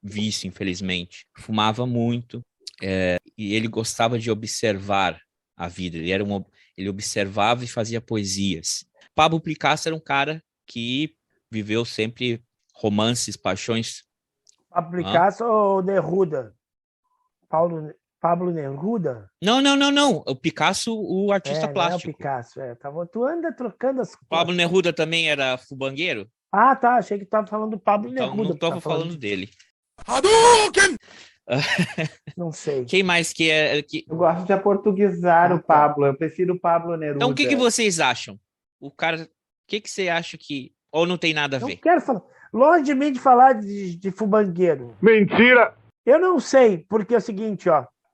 vício, infelizmente. Fumava muito, e ele gostava de observar a vida. Ele observava e fazia poesias. Pablo Picasso era um cara que viveu sempre romances, paixões. Pablo Picasso ou Neruda? Pablo Neruda? Não. O Picasso, o artista plástico. É o Picasso, Tu anda trocando as coisas. Pablo Neruda também era fubangueiro? Ah, tá. Achei que tu estava falando do Pablo Então, Neruda. não estava falando dele. Não sei. Quem mais que é... Eu gosto de aportuguesar o Pablo. Eu prefiro o Pablo Neruda. Então, o que vocês acham? O cara... O que você acha que... Ou não tem nada a ver? Não quero falar... Longe de mim de falar de fubangueiro. Mentira! Eu não sei, porque é o seguinte,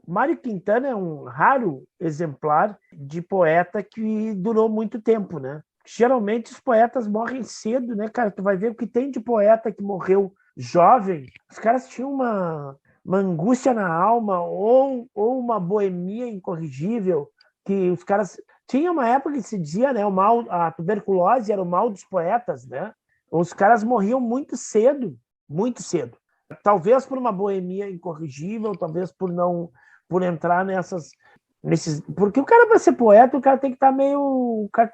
Mário Quintana é um raro exemplar de poeta que durou muito tempo, né? Geralmente os poetas morrem cedo, né, cara? Tu vai ver o que tem de poeta que morreu jovem. Os caras tinham uma angústia na alma ou uma boemia incorrigível que os caras... Tinha uma época que se dizia, né, a tuberculose era o mal dos poetas, né? Os caras morriam muito cedo. muito cedo. Talvez por uma boemia incorrigível, talvez por entrar nesses, porque o cara, para ser poeta, o cara tem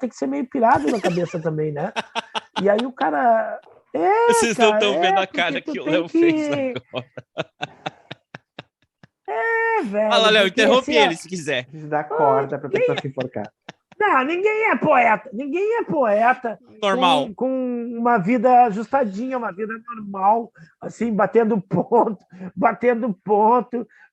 que ser meio pirado na cabeça também, né? E aí o cara vocês não estão vendo a cara que o Léo fez agora. Velho. Fala, Léo, interrompe ele se quiser. Dá corda pra pessoa se enforcar. Não, ninguém é poeta. Ninguém é poeta. Normal. Com uma vida ajustadinha, uma vida normal, assim, batendo ponto,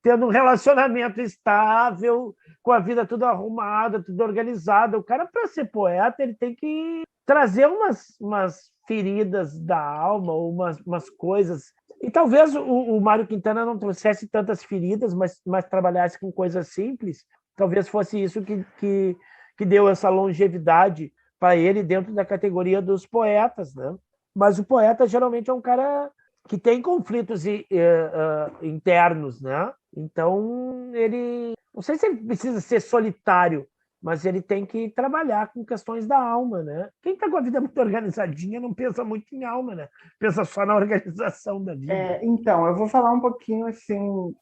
tendo um relacionamento estável, com a vida tudo arrumada, tudo organizada. O cara, para ser poeta, ele tem que trazer umas feridas da alma, umas coisas. E talvez o Mário Quintana não trouxesse tantas feridas, mas trabalhasse com coisas simples. Talvez fosse isso que deu essa longevidade para ele dentro da categoria dos poetas, né? Mas o poeta geralmente é um cara que tem conflitos internos, né? Então ele, não sei se ele precisa ser solitário, mas ele tem que trabalhar com questões da alma, né? Quem está com a vida muito organizadinha não pensa muito em alma, né? Pensa só na organização da vida. Então, eu vou falar um pouquinho assim.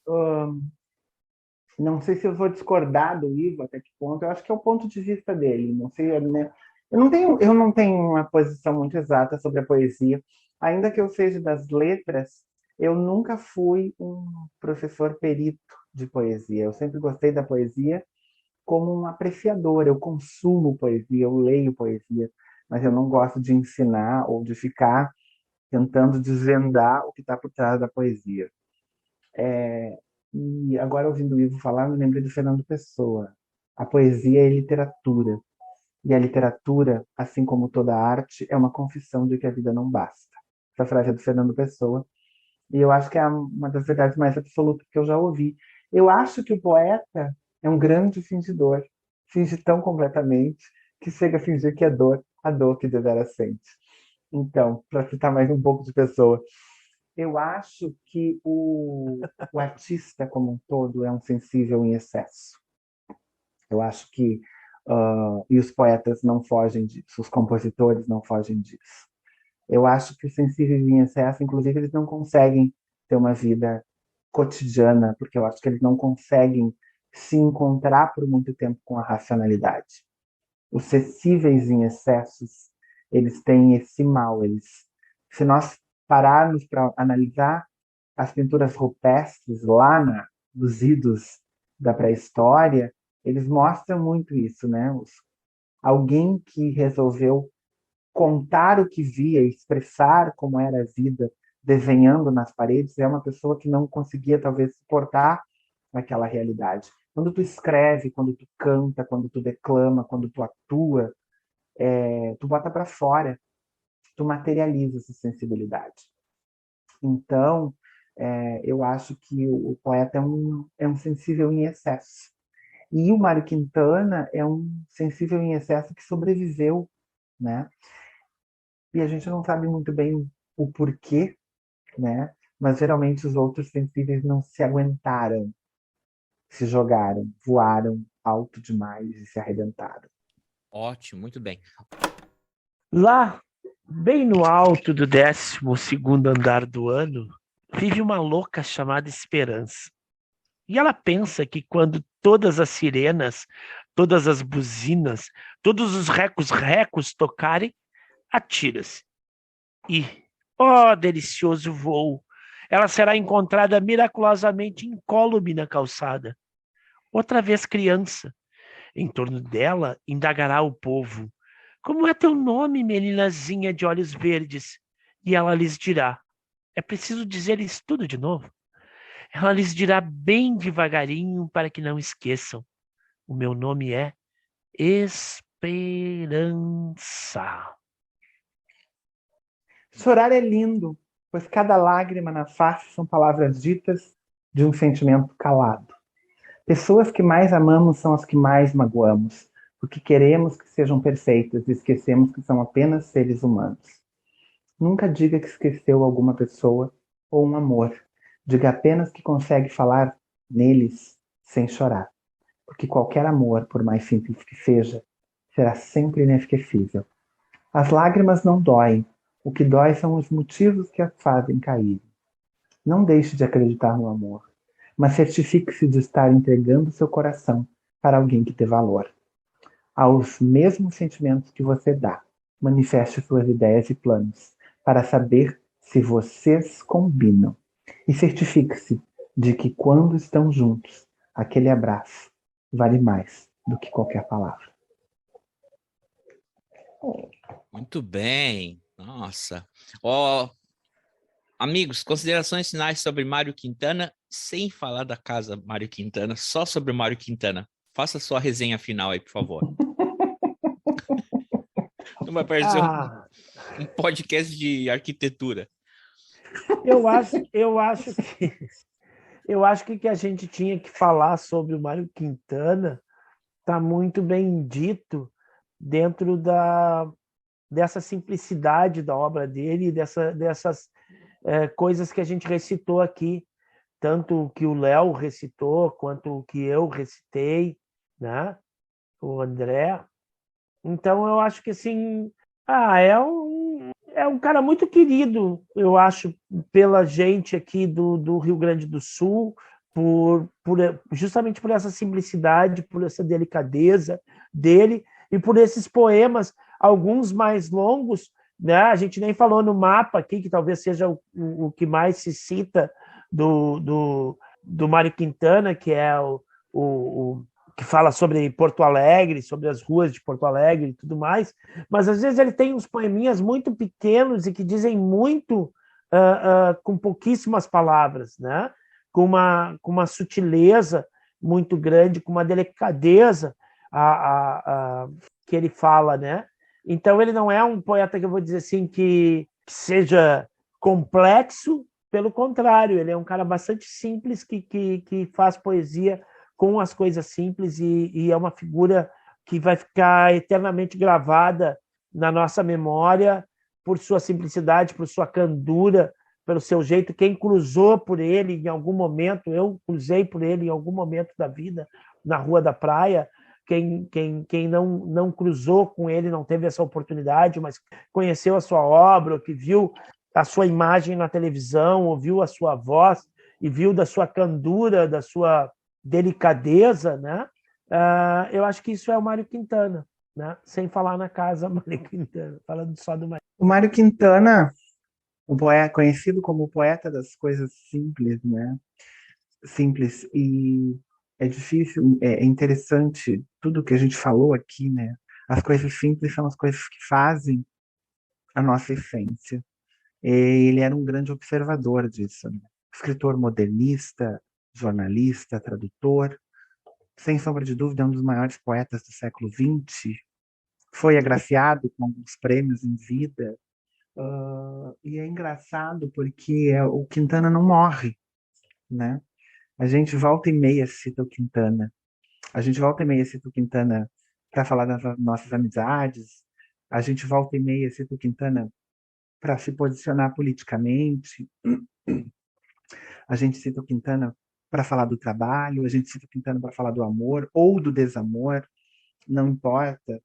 Não sei se eu vou discordar do Ivo até que ponto. Eu acho que é o ponto de vista dele. Não sei, né? Eu não tenho uma posição muito exata sobre a poesia. Ainda que eu seja das letras, eu nunca fui um professor perito de poesia. Eu sempre gostei da poesia como um apreciador. Eu consumo poesia, eu leio poesia, mas eu não gosto de ensinar ou de ficar tentando desvendar o que está por trás da poesia. E agora, ouvindo o Ivo falar, me lembrei do Fernando Pessoa. A poesia é literatura. E a literatura, assim como toda arte, é uma confissão de que a vida não basta. Essa frase é do Fernando Pessoa. E eu acho que é uma das verdades mais absolutas que eu já ouvi. Eu acho que o poeta é um grande fingidor. Finge tão completamente que chega a fingir que é dor, a dor que deveras sente. Então, para citar mais um pouco de Pessoa, eu acho que o artista como um todo é um sensível em excesso. Eu acho que e os poetas não fogem disso, os compositores não fogem disso. Eu acho que os sensíveis em excesso, inclusive, eles não conseguem ter uma vida cotidiana, porque eu acho que eles não conseguem se encontrar por muito tempo com a racionalidade. Os sensíveis em excessos, eles têm esse mal. Se nós pararmos para analisar as pinturas rupestres lá nos idos da pré-história, eles mostram muito isso, né? Alguém que resolveu contar o que via, expressar como era a vida, desenhando nas paredes, é uma pessoa que não conseguia talvez suportar aquela realidade. Quando tu escreve, quando tu canta, quando tu declama, quando tu atua, tu bota para fora, tu materializa essa sensibilidade. Então, eu acho que o poeta é um sensível em excesso. E o Mário Quintana é um sensível em excesso que sobreviveu, né? E a gente não sabe muito bem o porquê, né? Mas geralmente os outros sensíveis não se aguentaram, se jogaram, voaram alto demais e se arrebentaram. Ótimo, muito bem. Lá, bem no alto do 12º andar do ano, vive uma louca chamada Esperança. E ela pensa que quando todas as sirenas, todas as buzinas, todos os recos tocarem, atira-se. E, delicioso voo, ela será encontrada miraculosamente incólume na calçada. Outra vez criança. Em torno dela indagará o povo: como é teu nome, meninazinha de olhos verdes? E ela lhes dirá: é preciso dizer-lhes tudo de novo? Ela lhes dirá bem devagarinho para que não esqueçam: o meu nome é Esperança. Chorar é lindo, pois cada lágrima na face são palavras ditas de um sentimento calado. Pessoas que mais amamos são as que mais magoamos, porque queremos que sejam perfeitas e esquecemos que são apenas seres humanos. Nunca diga que esqueceu alguma pessoa ou um amor. Diga apenas que consegue falar neles sem chorar, porque qualquer amor, por mais simples que seja, será sempre inesquecível. As lágrimas não doem, O que dói são os motivos que a fazem cair. Não deixe de acreditar no amor, mas certifique-se de estar entregando seu coração para alguém que dê valor. Aos mesmos sentimentos que você dá, manifeste suas ideias e planos para saber se vocês combinam. E certifique-se de que quando estão juntos, aquele abraço vale mais do que qualquer palavra. Muito bem. Nossa. Ó, amigos, considerações finais sobre Mário Quintana, sem falar da casa Mário Quintana, só sobre o Mário Quintana. Faça sua resenha final aí, por favor. Não vai parecer um podcast de arquitetura. Eu acho que o que a gente tinha que falar sobre o Mário Quintana está muito bem dito dentro dessa simplicidade da obra dele, dessas coisas que a gente recitou aqui, tanto o que o Léo recitou, quanto o que eu recitei, né? O André. Então, eu acho que assim, é um cara muito querido, eu acho, pela gente aqui do Rio Grande do Sul, justamente por essa simplicidade, por essa delicadeza dele e por esses poemas, alguns mais longos, né? A gente nem falou no mapa aqui, que talvez seja o que mais se cita do Mário Quintana, que é o que fala sobre Porto Alegre, sobre as ruas de Porto Alegre e tudo mais, mas às vezes ele tem uns poeminhas muito pequenos e que dizem muito com pouquíssimas palavras, né? Com uma sutileza muito grande, com uma delicadeza que ele fala, né? Então ele não é um poeta que eu vou dizer assim que seja complexo, pelo contrário, ele é um cara bastante simples que faz poesia com as coisas simples e é uma figura que vai ficar eternamente gravada na nossa memória por sua simplicidade, por sua candura, pelo seu jeito. Quem cruzou por ele em algum momento, eu cruzei por ele em algum momento da vida, na Rua da Praia, quem não cruzou com ele, não teve essa oportunidade, mas conheceu a sua obra, ou que viu a sua imagem na televisão, ouviu a sua voz e viu da sua candura, da sua delicadeza, né? Eu acho que isso é o Mário Quintana, né? Sem falar na casa Mário Quintana, falando só do Mário. O Mário Quintana, o poeta, conhecido como o poeta das coisas simples, né? Simples, e é difícil, é interessante tudo que a gente falou aqui, né? As coisas simples são as coisas que fazem a nossa essência. Ele era um grande observador disso, né? Escritor modernista, jornalista, tradutor, sem sombra de dúvida, é um dos maiores poetas do século XX. Foi agraciado com alguns prêmios em vida. E é engraçado porque o Quintana não morre, né? A gente volta e meia cita o Quintana. A gente volta e meia cita o Quintana para falar das nossas amizades. A gente volta e meia cita o Quintana para se posicionar politicamente. A gente cita o Quintana para falar do trabalho, a gente cita o Quintana para falar do amor ou do desamor, não importa.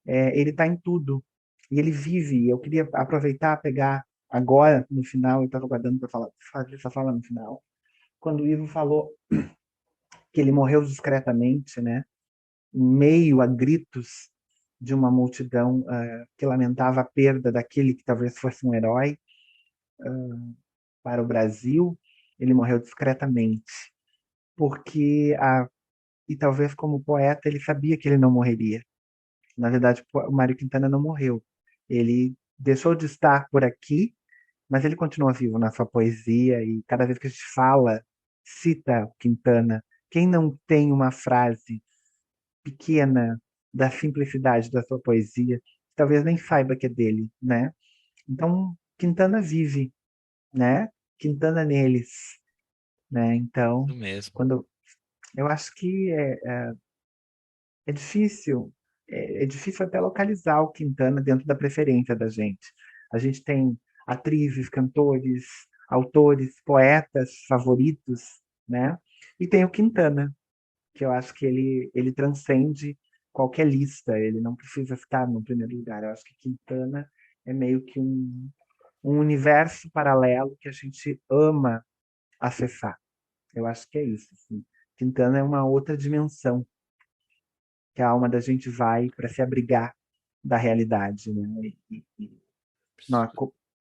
Ele está em tudo. E ele vive. Eu queria aproveitar, pegar agora, no final, eu estava aguardando para fazer essa fala no final, quando o Ivo falou que ele morreu discretamente, né, em meio a gritos de uma multidão que lamentava a perda daquele que talvez fosse um herói para o Brasil. Ele morreu discretamente, porque e talvez como poeta ele sabia que ele não morreria. Na verdade, o Mário Quintana não morreu. Ele deixou de estar por aqui, mas ele continua vivo na sua poesia, e cada vez que a gente fala, cita o Quintana. Quem não tem uma frase pequena da simplicidade da sua poesia, talvez nem saiba que é dele, né? Então, Quintana vive, né? Quintana neles, né? Então, quando eu acho que é difícil, é difícil até localizar o Quintana dentro da preferência da gente. A gente tem atrizes, cantores, autores, poetas favoritos, né? E tem o Quintana, que eu acho que ele transcende qualquer lista, ele não precisa estar no primeiro lugar. Eu acho que Quintana é meio que um universo paralelo que a gente ama acessar. Eu acho que é isso. Assim. Quintana é uma outra dimensão que a alma da gente vai para se abrigar da realidade, né?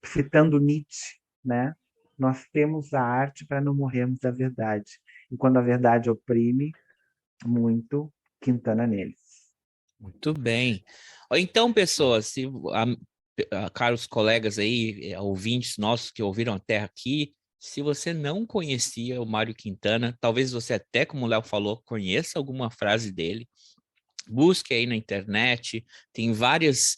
Citando Nietzsche, né? Nós temos a arte para não morrermos da verdade. E quando a verdade oprime muito, Quintana neles. Muito bem. Então, pessoas, caros colegas aí, ouvintes nossos que ouviram até aqui, se você não conhecia o Mário Quintana, talvez você até, como o Léo falou, conheça alguma frase dele, busque aí na internet, tem vários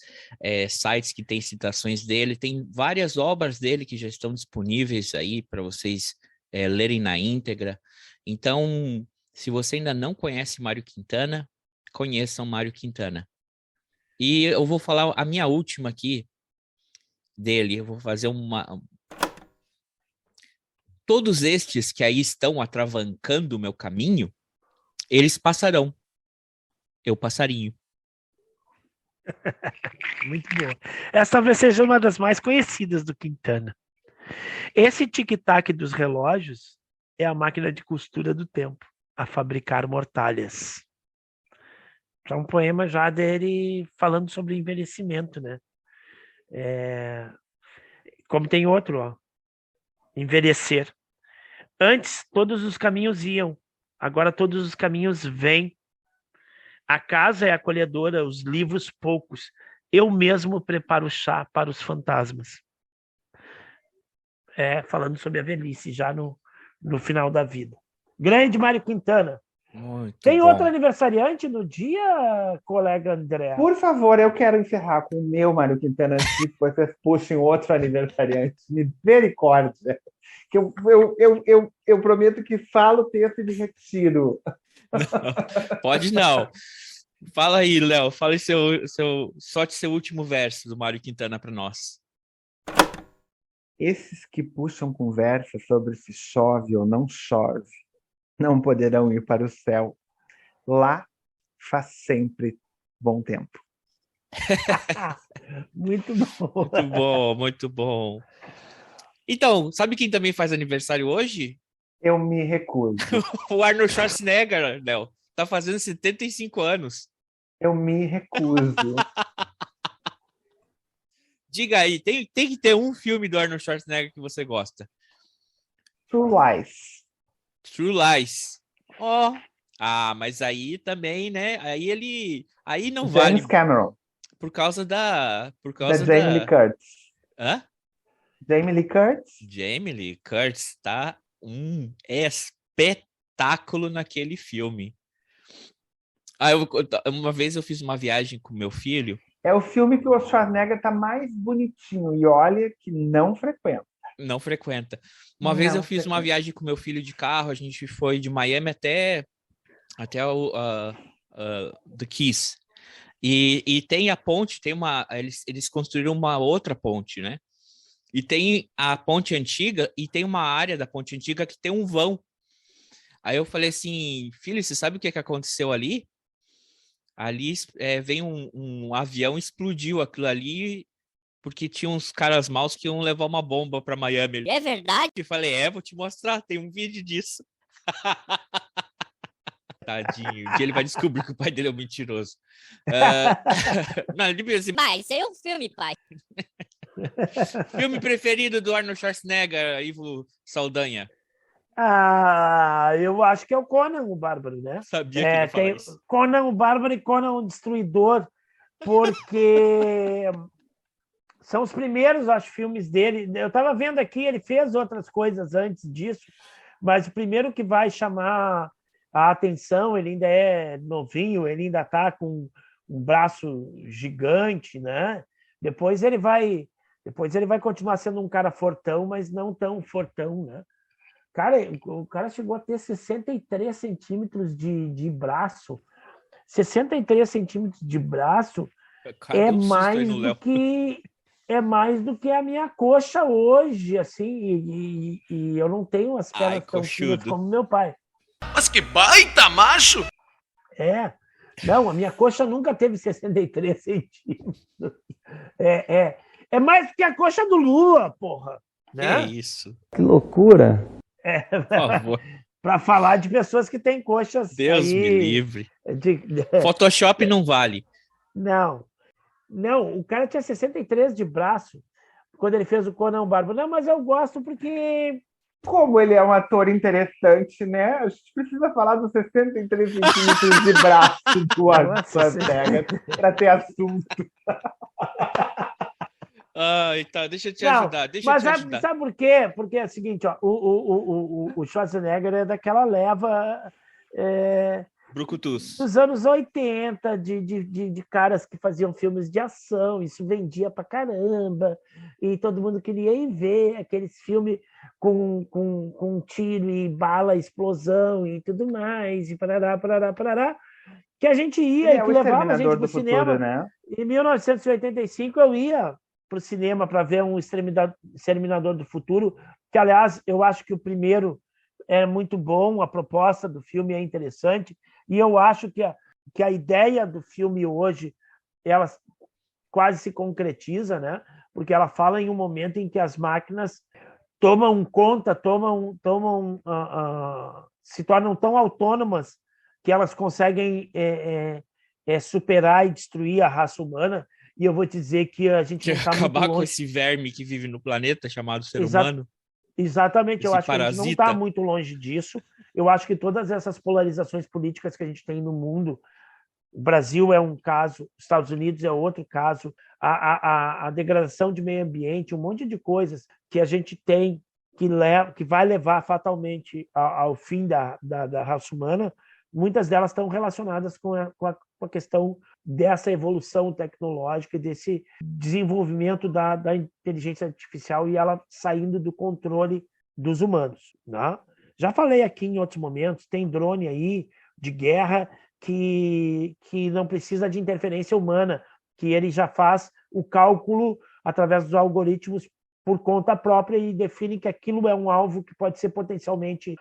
sites que tem citações dele, tem várias obras dele que já estão disponíveis aí para vocês lerem na íntegra. Então, se você ainda não conhece Mário Quintana, conheçam Mário Quintana. E eu vou falar a minha última aqui dele, eu vou fazer uma... Todos estes que aí estão atravancando o meu caminho, eles passarão. Eu passarinho. Muito boa. Essa talvez seja uma das mais conhecidas do Quintana. Esse tic-tac dos relógios é a máquina de costura do tempo, a fabricar mortalhas. É um poema já dele falando sobre envelhecimento, né? Como tem outro, ó. Envelhecer. Antes, todos os caminhos iam. Agora, todos os caminhos vêm. A casa é acolhedora, os livros poucos. Eu mesmo preparo chá para os fantasmas. Falando sobre a velhice, já no final da vida. Grande Mário Quintana. Muito Tem bom. outro aniversariante no dia, colega André? Por favor, eu quero encerrar com o meu Mário Quintana antes que vocês puxem outro aniversariante. Misericórdia. Que eu prometo que falo o texto e me retiro. Não, pode não. Fala aí, Léo. Fala solte seu último verso do Mário Quintana para nós. Esses que puxam conversa sobre se chove ou não chove, não poderão ir para o céu. Lá faz sempre bom tempo. Muito bom. Muito bom, muito bom. Então, sabe quem também faz aniversário hoje? Eu me recuso. O Arnold Schwarzenegger, Léo. Tá fazendo 75 anos. Eu me recuso. Diga aí, tem que ter um filme do Arnold Schwarzenegger que você gosta. True Lies. True Lies. Ó. Mas aí também, né? Aí não vale. James Cameron. Por causa da Jamie Lee Curtis. Hã? Jamie Lee Curtis? Jamie Lee Curtis tá um espetáculo naquele filme. Uma vez eu fiz uma viagem com meu filho. É o filme que o Schwarzenegger tá mais bonitinho. E olha que não frequenta. Não frequenta. Uma vez eu fiz uma viagem com meu filho de carro. A gente foi de Miami até o The Keys. E tem a ponte, eles construíram uma outra ponte, né? E tem a ponte antiga e tem uma área da ponte antiga que tem um vão. Aí eu falei assim, filho, você sabe o que aconteceu ali? Ali vem um avião, explodiu aquilo ali, porque tinha uns caras maus que iam levar uma bomba para Miami. É verdade? Eu falei, vou te mostrar, tem um vídeo disso. Tadinho, um dia ele vai descobrir que o pai dele é um mentiroso. Não, assim, Mas isso aí é um filme, pai. Filme preferido do Arnold Schwarzenegger, Ivo Saldanha? Eu acho que é o Conan o Bárbaro, né? Sabia que ele ia falar isso. Conan o Bárbaro e Conan o Destruidor, porque são os primeiros, acho, filmes dele. Eu estava vendo aqui, ele fez outras coisas antes disso, mas o primeiro que vai chamar a atenção, ele ainda é novinho, ele ainda está com um braço gigante, né? Depois ele vai continuar sendo um cara fortão, mas não tão fortão, né? Cara, o cara chegou a ter 63 centímetros de braço. 63 centímetros de braço é mais do que a minha coxa hoje, assim, e eu não tenho as pernas tão finas como meu pai. Mas que baita macho! Não, a minha coxa nunca teve 63 centímetros. É mais que a coxa do Lula, porra. Né? Que isso. Que loucura. Por favor. Para falar de pessoas que têm coxas. Deus aí, me livre. Photoshop não vale. Não, o cara tinha 63 de braço quando ele fez o Conan o Bárbaro. Não, mas eu gosto porque... Como ele é um ator interessante, né? A gente precisa falar dos 63 centímetros de braço do Arnold Schwarzenegger para ter assunto. Tá, deixa eu te ajudar. Sabe por quê? Porque é o seguinte, ó, o Schwarzenegger é daquela leva... Brucutus. Dos anos 80, de caras que faziam filmes de ação, isso vendia pra caramba, e todo mundo queria ir ver aqueles filmes com tiro e bala, explosão e tudo mais, e parará, que a gente ia, e que levava a gente pro cinema. Né? Em 1985 eu ia pro cinema para ver um Exterminador do Futuro, que, aliás, eu acho que o primeiro é muito bom, a proposta do filme é interessante, e eu acho que a ideia do filme hoje ela quase se concretiza, né? Porque ela fala em um momento em que as máquinas tomam conta, se tornam tão autônomas que elas conseguem superar e destruir a raça humana. E eu vou te dizer que a gente não está muito longe. Acabar com esse verme que vive no planeta chamado ser humano. Exatamente, eu acho parasita. Que a gente não está muito longe disso. Eu acho que todas essas polarizações políticas que a gente tem no mundo, o Brasil é um caso, os Estados Unidos é outro caso, a degradação de meio ambiente, um monte de coisas que a gente tem que vai levar fatalmente ao fim da raça humana, muitas delas estão relacionadas com a questão dessa evolução tecnológica, desse desenvolvimento da inteligência artificial e ela saindo do controle dos humanos. Né? Já falei aqui em outros momentos, tem drone aí de guerra que não precisa de interferência humana, que ele já faz o cálculo através dos algoritmos por conta própria e define que aquilo é um alvo que pode ser potencialmente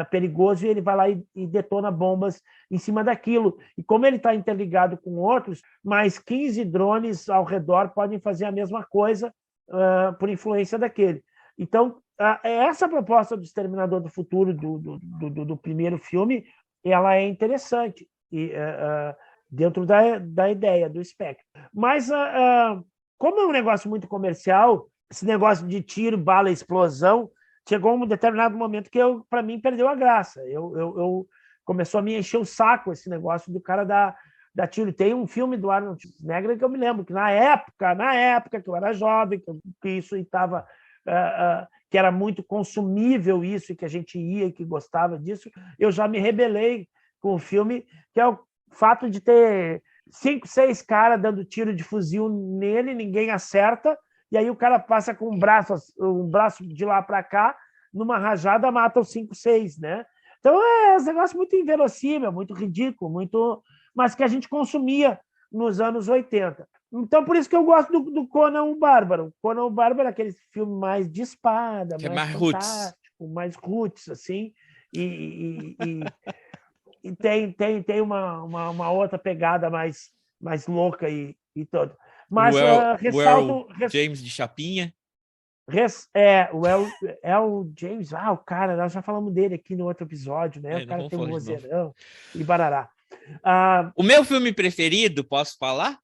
perigoso e ele vai lá e detona bombas em cima daquilo. E como ele está interligado com outros, mais 15 drones ao redor podem fazer a mesma coisa por influência daquele. Então, essa proposta do Exterminador do Futuro, do primeiro filme, ela é interessante dentro da ideia, do espectro. Mas, como é um negócio muito comercial, esse negócio de tiro, bala, explosão, chegou um determinado momento que para mim perdeu a graça. Começou a me encher o saco esse negócio do cara da tiro. Tem um filme do Arnold Schwarzenegger que eu me lembro que na época que eu era jovem, que isso estava que era muito consumível isso e que a gente ia e que gostava disso, eu já me rebelei com o filme, que é o fato de ter 5, 6 caras dando tiro de fuzil nele, ninguém acerta, e aí o cara passa com um braço de lá para cá, numa rajada mata os 5, 6, né? Então é um negócio muito inverossímil, muito ridículo, mas que a gente consumia nos anos 80. Então por isso que eu gosto do Conan o Bárbaro. Conan o Bárbaro é aquele filme mais de espada, que mais fantástico, mais roots, assim, e tem uma outra pegada mais louca e todo. Mas ressalto James de Chapinha. O James, o cara, nós já falamos dele aqui no outro episódio, né? O cara tem um vozeirão e barará. O meu filme preferido, posso falar?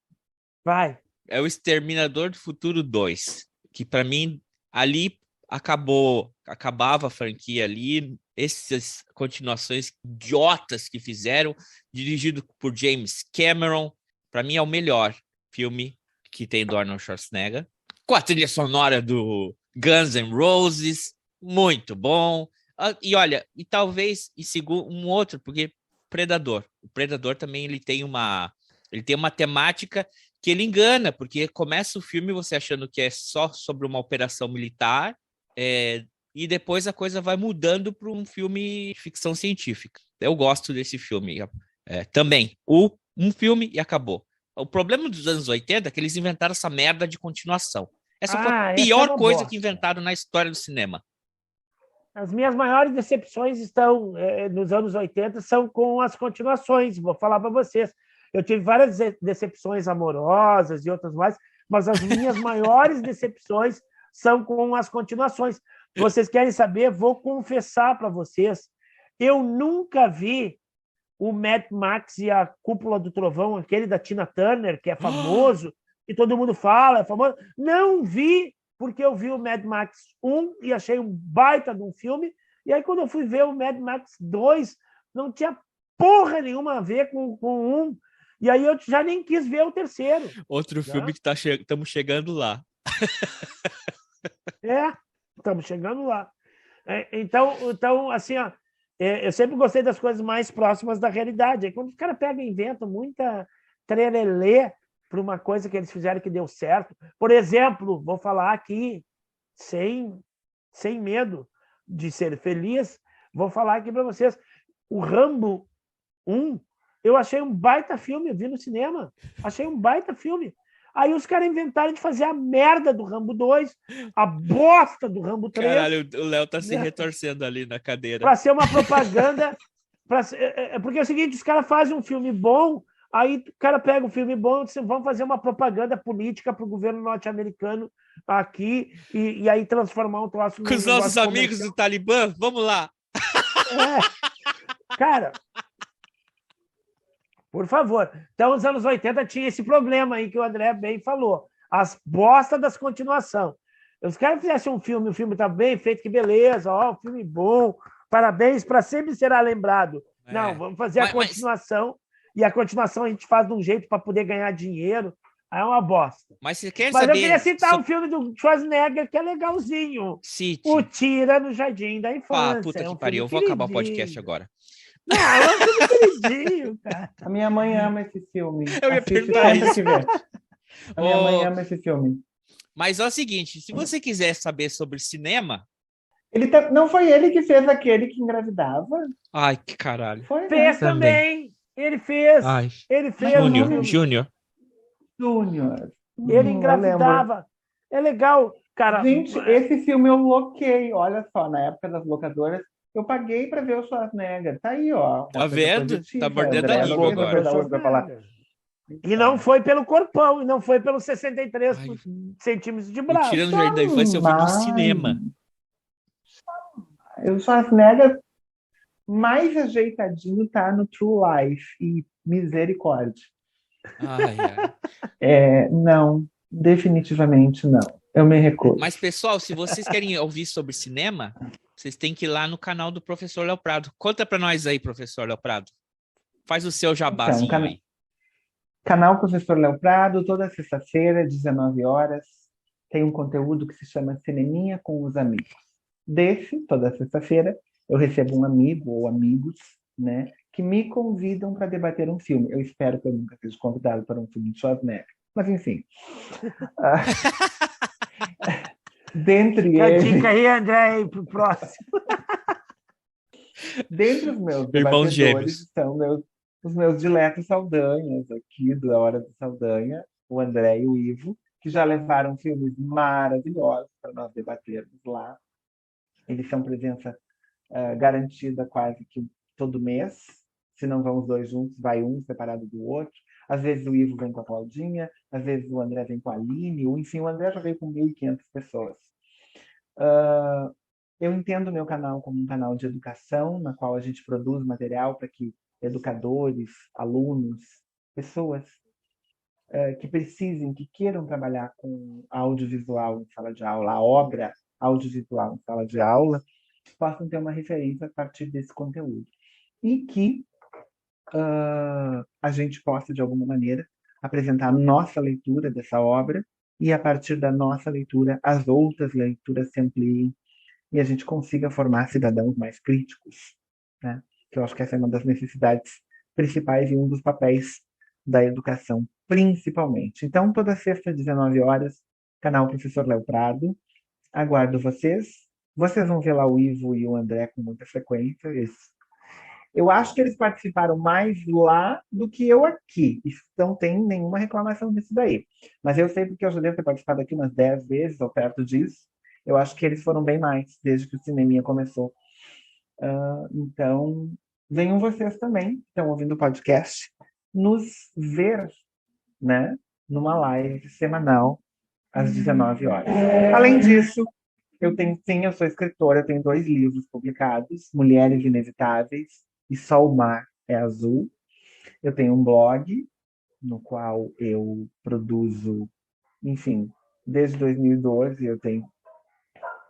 Vai. É o Exterminador do Futuro 2, que para mim ali acabava a franquia ali, essas continuações idiotas que fizeram, dirigido por James Cameron, para mim é o melhor filme que tem do Arnold Schwarzenegger, com a trilha sonora do Guns N' Roses, muito bom. E olha, e talvez um outro, porque o Predador também ele tem uma temática que ele engana, porque começa o filme você achando que é só sobre uma operação militar, e depois a coisa vai mudando para um filme de ficção científica. Eu gosto desse filme também. Um filme e acabou. O problema dos anos 80 é que eles inventaram essa merda de continuação. Essa foi a pior coisa que inventaram na história do cinema. As minhas maiores decepções estão nos anos 80 são com as continuações. Vou falar para vocês. Eu tive várias decepções amorosas e outras mais, mas as minhas maiores decepções são com as continuações. Vocês querem saber? Vou confessar para vocês. Eu nunca vi o Mad Max e a Cúpula do Trovão, aquele da Tina Turner, que é famoso, que todo mundo fala, é famoso. Não vi, porque eu vi o Mad Max 1 e achei um baita de um filme. E aí, quando eu fui ver o Mad Max 2, não tinha porra nenhuma a ver com um. E aí eu já nem quis ver o terceiro. Outro filme que estamos chegando lá. Estamos chegando lá. Então, assim, ó, eu sempre gostei das coisas mais próximas da realidade. Aí, quando os caras pegam e inventam muita trelelê para uma coisa que eles fizeram que deu certo. Por exemplo, vou falar aqui, sem medo de ser feliz, vou falar aqui para vocês, o Rambo 1, eu achei um baita filme, eu vi no cinema, achei um baita filme. Aí os caras inventaram de fazer a merda do Rambo 2, a bosta do Rambo 3. Caralho, o Léo tá se retorcendo ali na cadeira. Para ser uma propaganda. Porque é o seguinte, os caras fazem um filme bom, aí o cara pega um filme bom e vão fazer uma propaganda política para o governo norte-americano aqui e aí transformar um troço... Com os nossos amigos do Talibã, vamos lá. Cara... Por favor. Então, nos anos 80 tinha esse problema aí que o André bem falou. As bostas das continuações. Os caras fizessem um filme, o filme tá bem feito, que beleza, ó, filme bom, parabéns, para sempre será lembrado. Não, vamos fazer a continuação, e a continuação a gente faz de um jeito para poder ganhar dinheiro. Aí é uma bosta. Mas você quer Mas saber... eu queria citar um filme do Schwarzenegger que é legalzinho. Cite. O Tira no Jardim da Infância. Puta que pariu, eu vou acabar o podcast agora. Não, é um filme queridinho, cara. A minha mãe ama esse filme. Eu ia perguntar isso. A minha mãe ama esse filme. Mas é o seguinte, se você quiser saber sobre cinema... Não foi ele que fez aquele que engravidava? Ai, que caralho. Fez também. Ele fez. Ai. Ele fez. Júnior. Ele engravidava. É legal, cara. Gente, esse filme eu loquei. Olha só, na época das locadoras, eu paguei para ver o Schwarzenegger. Tá aí, ó. Tá vendo? Tá mordendo a língua agora. E não foi pelo corpão, e não foi pelos 63 centímetros de braço. Tirando o Jardim da Infância, eu vi no cinema. O Schwarzenegger mais ajeitadinho tá no True Life e misericórdia. Não, definitivamente não. Eu me recuso. Mas, pessoal, se vocês querem ouvir sobre cinema, vocês têm que ir lá no canal do Professor Léo Prado. Conta pra nós aí, Professor Léo Prado. Faz o seu jabazinho aí. Canal Professor Léo Prado, toda sexta-feira, 19 horas, tem um conteúdo que se chama Cineminha com os Amigos. Toda sexta-feira, eu recebo um amigo ou amigos, né, que me convidam para debater um filme. Eu espero que eu nunca seja convidado para um filme de Schwarzenegger. Mas, enfim. Dentre eles... Dica aí, André, aí pro próximo. Dentre os meus debatedores estão os meus diletos Saldanhas aqui, da Hora do Saldanha, o André e o Ivo, que já levaram filmes maravilhosos para nós debatermos lá. Eles são presença garantida quase que todo mês. Se não vão os dois juntos, vai um separado do outro. Às vezes o Ivo vem com a Claudinha, às vezes o André vem com a Aline, ou enfim, o André já veio com 1.500 pessoas. Eu entendo o meu canal como um canal de educação, na qual a gente produz material para que educadores, alunos, pessoas que precisem, que queiram trabalhar com audiovisual em sala de aula, a obra audiovisual em sala de aula, possam ter uma referência a partir desse conteúdo. E que a gente possa, de alguma maneira, apresentar a nossa leitura dessa obra e, a partir da nossa leitura, as outras leituras se ampliem e a gente consiga formar cidadãos mais críticos, né? Que eu acho que essa é uma das necessidades principais e um dos papéis da educação, principalmente. Então, toda sexta, 19 horas, canal Professor Léo Prado. Aguardo vocês. Vocês vão ver lá o Ivo e o André com muita frequência. Eu acho que eles participaram mais lá do que eu aqui. Isso não tem nenhuma reclamação disso daí. Mas eu sei porque eu já devo ter participado aqui umas 10 vezes ou perto disso. Eu acho que eles foram bem mais, desde que o Cineminha começou. Então, venham vocês também, que estão ouvindo o podcast, nos ver, né? numa live semanal às 19 horas. Além disso, eu sou escritora, eu tenho 2 livros publicados, Mulheres Inevitáveis e Só o Mar é Azul. Eu tenho um blog no qual eu produzo, enfim, desde 2012 eu tenho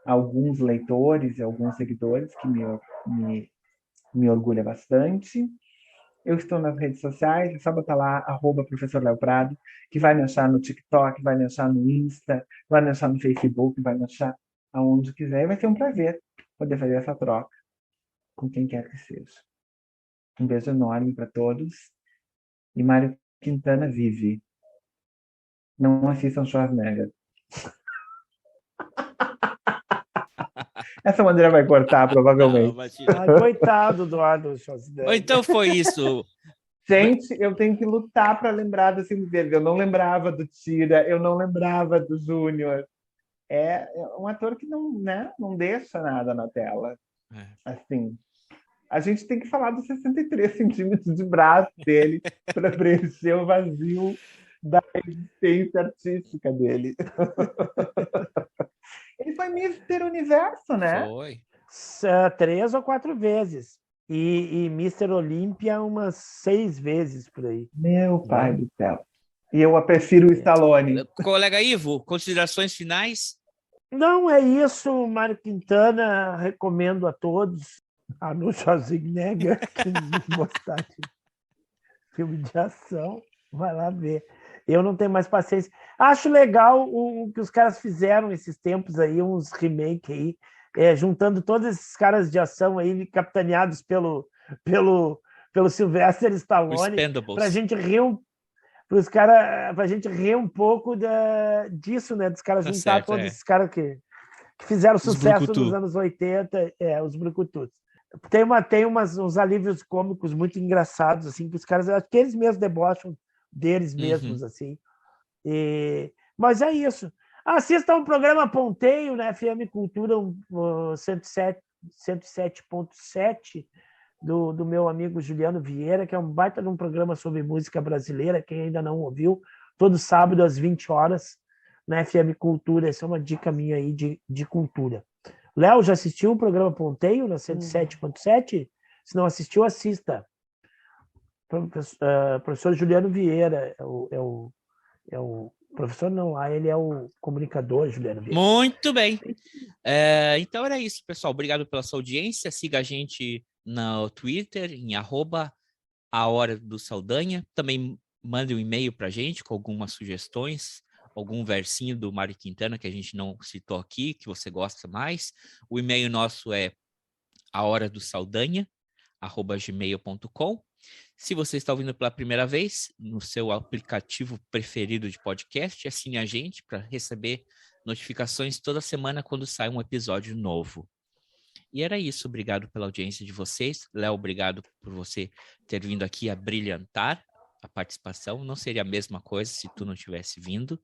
alguns leitores e alguns seguidores que me orgulha bastante. Eu estou nas redes sociais, é só botar lá, @professor Léo Prado, que vai me achar no TikTok, vai me achar no Insta, vai me achar no Facebook, vai me achar aonde quiser. E vai ser um prazer poder fazer essa troca com quem quer que seja. Um beijo enorme para todos. E Mário Quintana vive. Não assistam Schwarzenegger. Essa maneira vai cortar, provavelmente. Coitado do Arnold Schwarzenegger. Então foi isso. Gente, eu tenho que lutar para lembrar do filme dele. Eu não lembrava do Tira, eu não lembrava do Júnior. É um ator que não, né, não deixa nada na tela. Assim, a gente tem que falar dos 63 centímetros de braço dele para preencher o vazio da existência artística dele. Ele foi Mister Universo, né? Foi. 3 ou 4 vezes. E Mister Olímpia umas 6 vezes por aí. Meu pai do céu. E eu prefiro o Stallone. Colega Ivo, considerações finais? Não, é isso, Mário Quintana. Recomendo a todos. Arnold Schwarzenegger, quem gostar de filme de ação, vai lá ver. Eu não tenho mais paciência. Acho legal o que os caras fizeram esses tempos aí, uns remake aí, juntando todos esses caras de ação aí, capitaneados pelo Sylvester Stallone, pra gente rir um pouco disso, né? Dos caras juntar certo, todos esses caras que fizeram sucesso nos anos 80, os brucutus. Tem uns alívios cômicos muito engraçados, assim, que os caras, acho que eles mesmos debocham deles mesmos, assim. Mas é isso. Assistam o programa Ponteio, né? FM Cultura 107.7 do meu amigo Juliano Vieira, que é um baita de um programa sobre música brasileira, quem ainda não ouviu, todo sábado às 20 horas, na FM Cultura. Essa é uma dica minha aí de cultura. Léo, já assistiu o programa Ponteio na 107.7? Se não assistiu, assista. Professor Juliano Vieira é o professor, não, ele é o comunicador, Juliano Vieira. Muito bem. Então era isso, pessoal. Obrigado pela sua audiência. Siga a gente no Twitter, em @ahora-do-Saldanha. Também mande um e-mail para a gente com algumas sugestões, algum versinho do Mário Quintana que a gente não citou aqui, que você gosta mais. O e-mail nosso é ahoradosaldanha@gmail.com. Se você está ouvindo pela primeira vez, no seu aplicativo preferido de podcast, assine a gente para receber notificações toda semana quando sai um episódio novo. E era isso. Obrigado pela audiência de vocês. Léo, obrigado por você ter vindo aqui a brilhantar a participação. Não seria a mesma coisa se tu não tivesse vindo.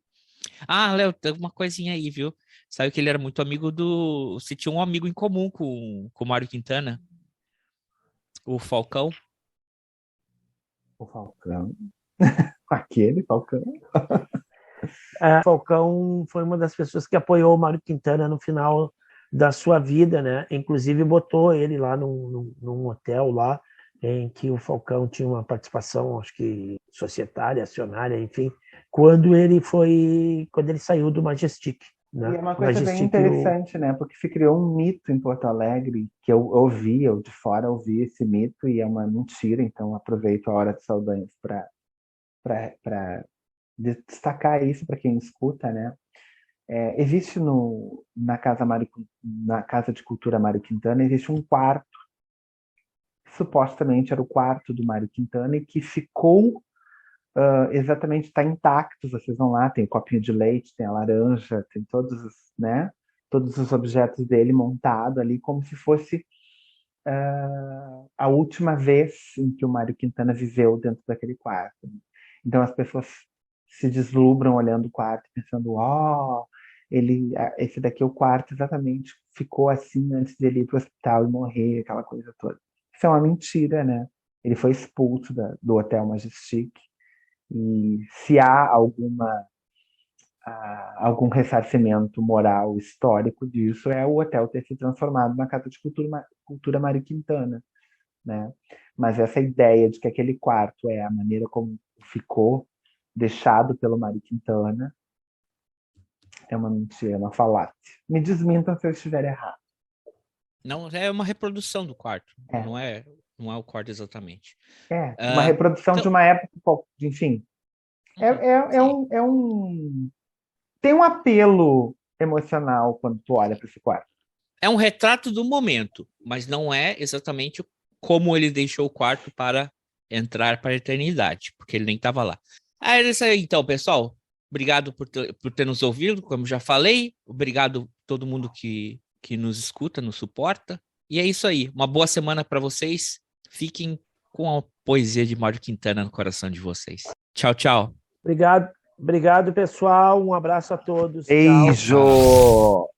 Léo, tem uma coisinha aí, viu? Sabe que ele era muito amigo do... Você tinha um amigo em comum com o Mário Quintana? O Falcão. O Falcão. Aquele Falcão. Falcão foi uma das pessoas que apoiou o Mário Quintana no final da sua vida, né? Inclusive botou ele lá num hotel lá, em que o Falcão tinha uma participação, acho que societária, acionária, enfim, quando ele saiu do Majestic. Né? E é uma coisa bem interessante, né? Porque se criou um mito em Porto Alegre, que eu de fora ouvi esse mito, e é uma mentira, então aproveito a Hora de Saldanhas para destacar isso para quem escuta, né? Existe na Casa de Cultura Mário Quintana, existe um quarto, que supostamente era o quarto do Mário Quintana, e que ficou exatamente, está intacto. Vocês vão lá, tem o copinho de leite, tem a laranja, tem todos os objetos dele montado ali, como se fosse a última vez em que o Mário Quintana viveu dentro daquele quarto. Então as pessoas se deslumbram olhando o quarto, pensando, esse daqui é o quarto, exatamente, ficou assim antes dele ir para o hospital e morrer, aquela coisa toda. Isso é uma mentira, né? Ele foi expulso do Hotel Majestic, E se há algum ressarcimento moral histórico disso, é o hotel ter se transformado na Casa de Cultura Mário Quintana, né? Mas essa ideia de que aquele quarto é a maneira como ficou deixado pelo Mário Quintana é uma mentira, é uma falácia. Me desmintam se eu estiver errado. Não, é uma reprodução do quarto. É. Não é o quarto exatamente. Uma reprodução então... de uma época, enfim. Tem um apelo emocional quando tu olha para esse quarto. É um retrato do momento, mas não é exatamente como ele deixou o quarto para entrar para a eternidade, porque ele nem estava lá. É isso aí, então, pessoal. Obrigado por ter nos ouvido, como já falei. Obrigado a todo mundo que nos escuta, nos suporta. E é isso aí. Uma boa semana para vocês. Fiquem com a poesia de Mário Quintana no coração de vocês. Tchau, tchau. Obrigado, pessoal. Um abraço a todos. Beijo! Tchau.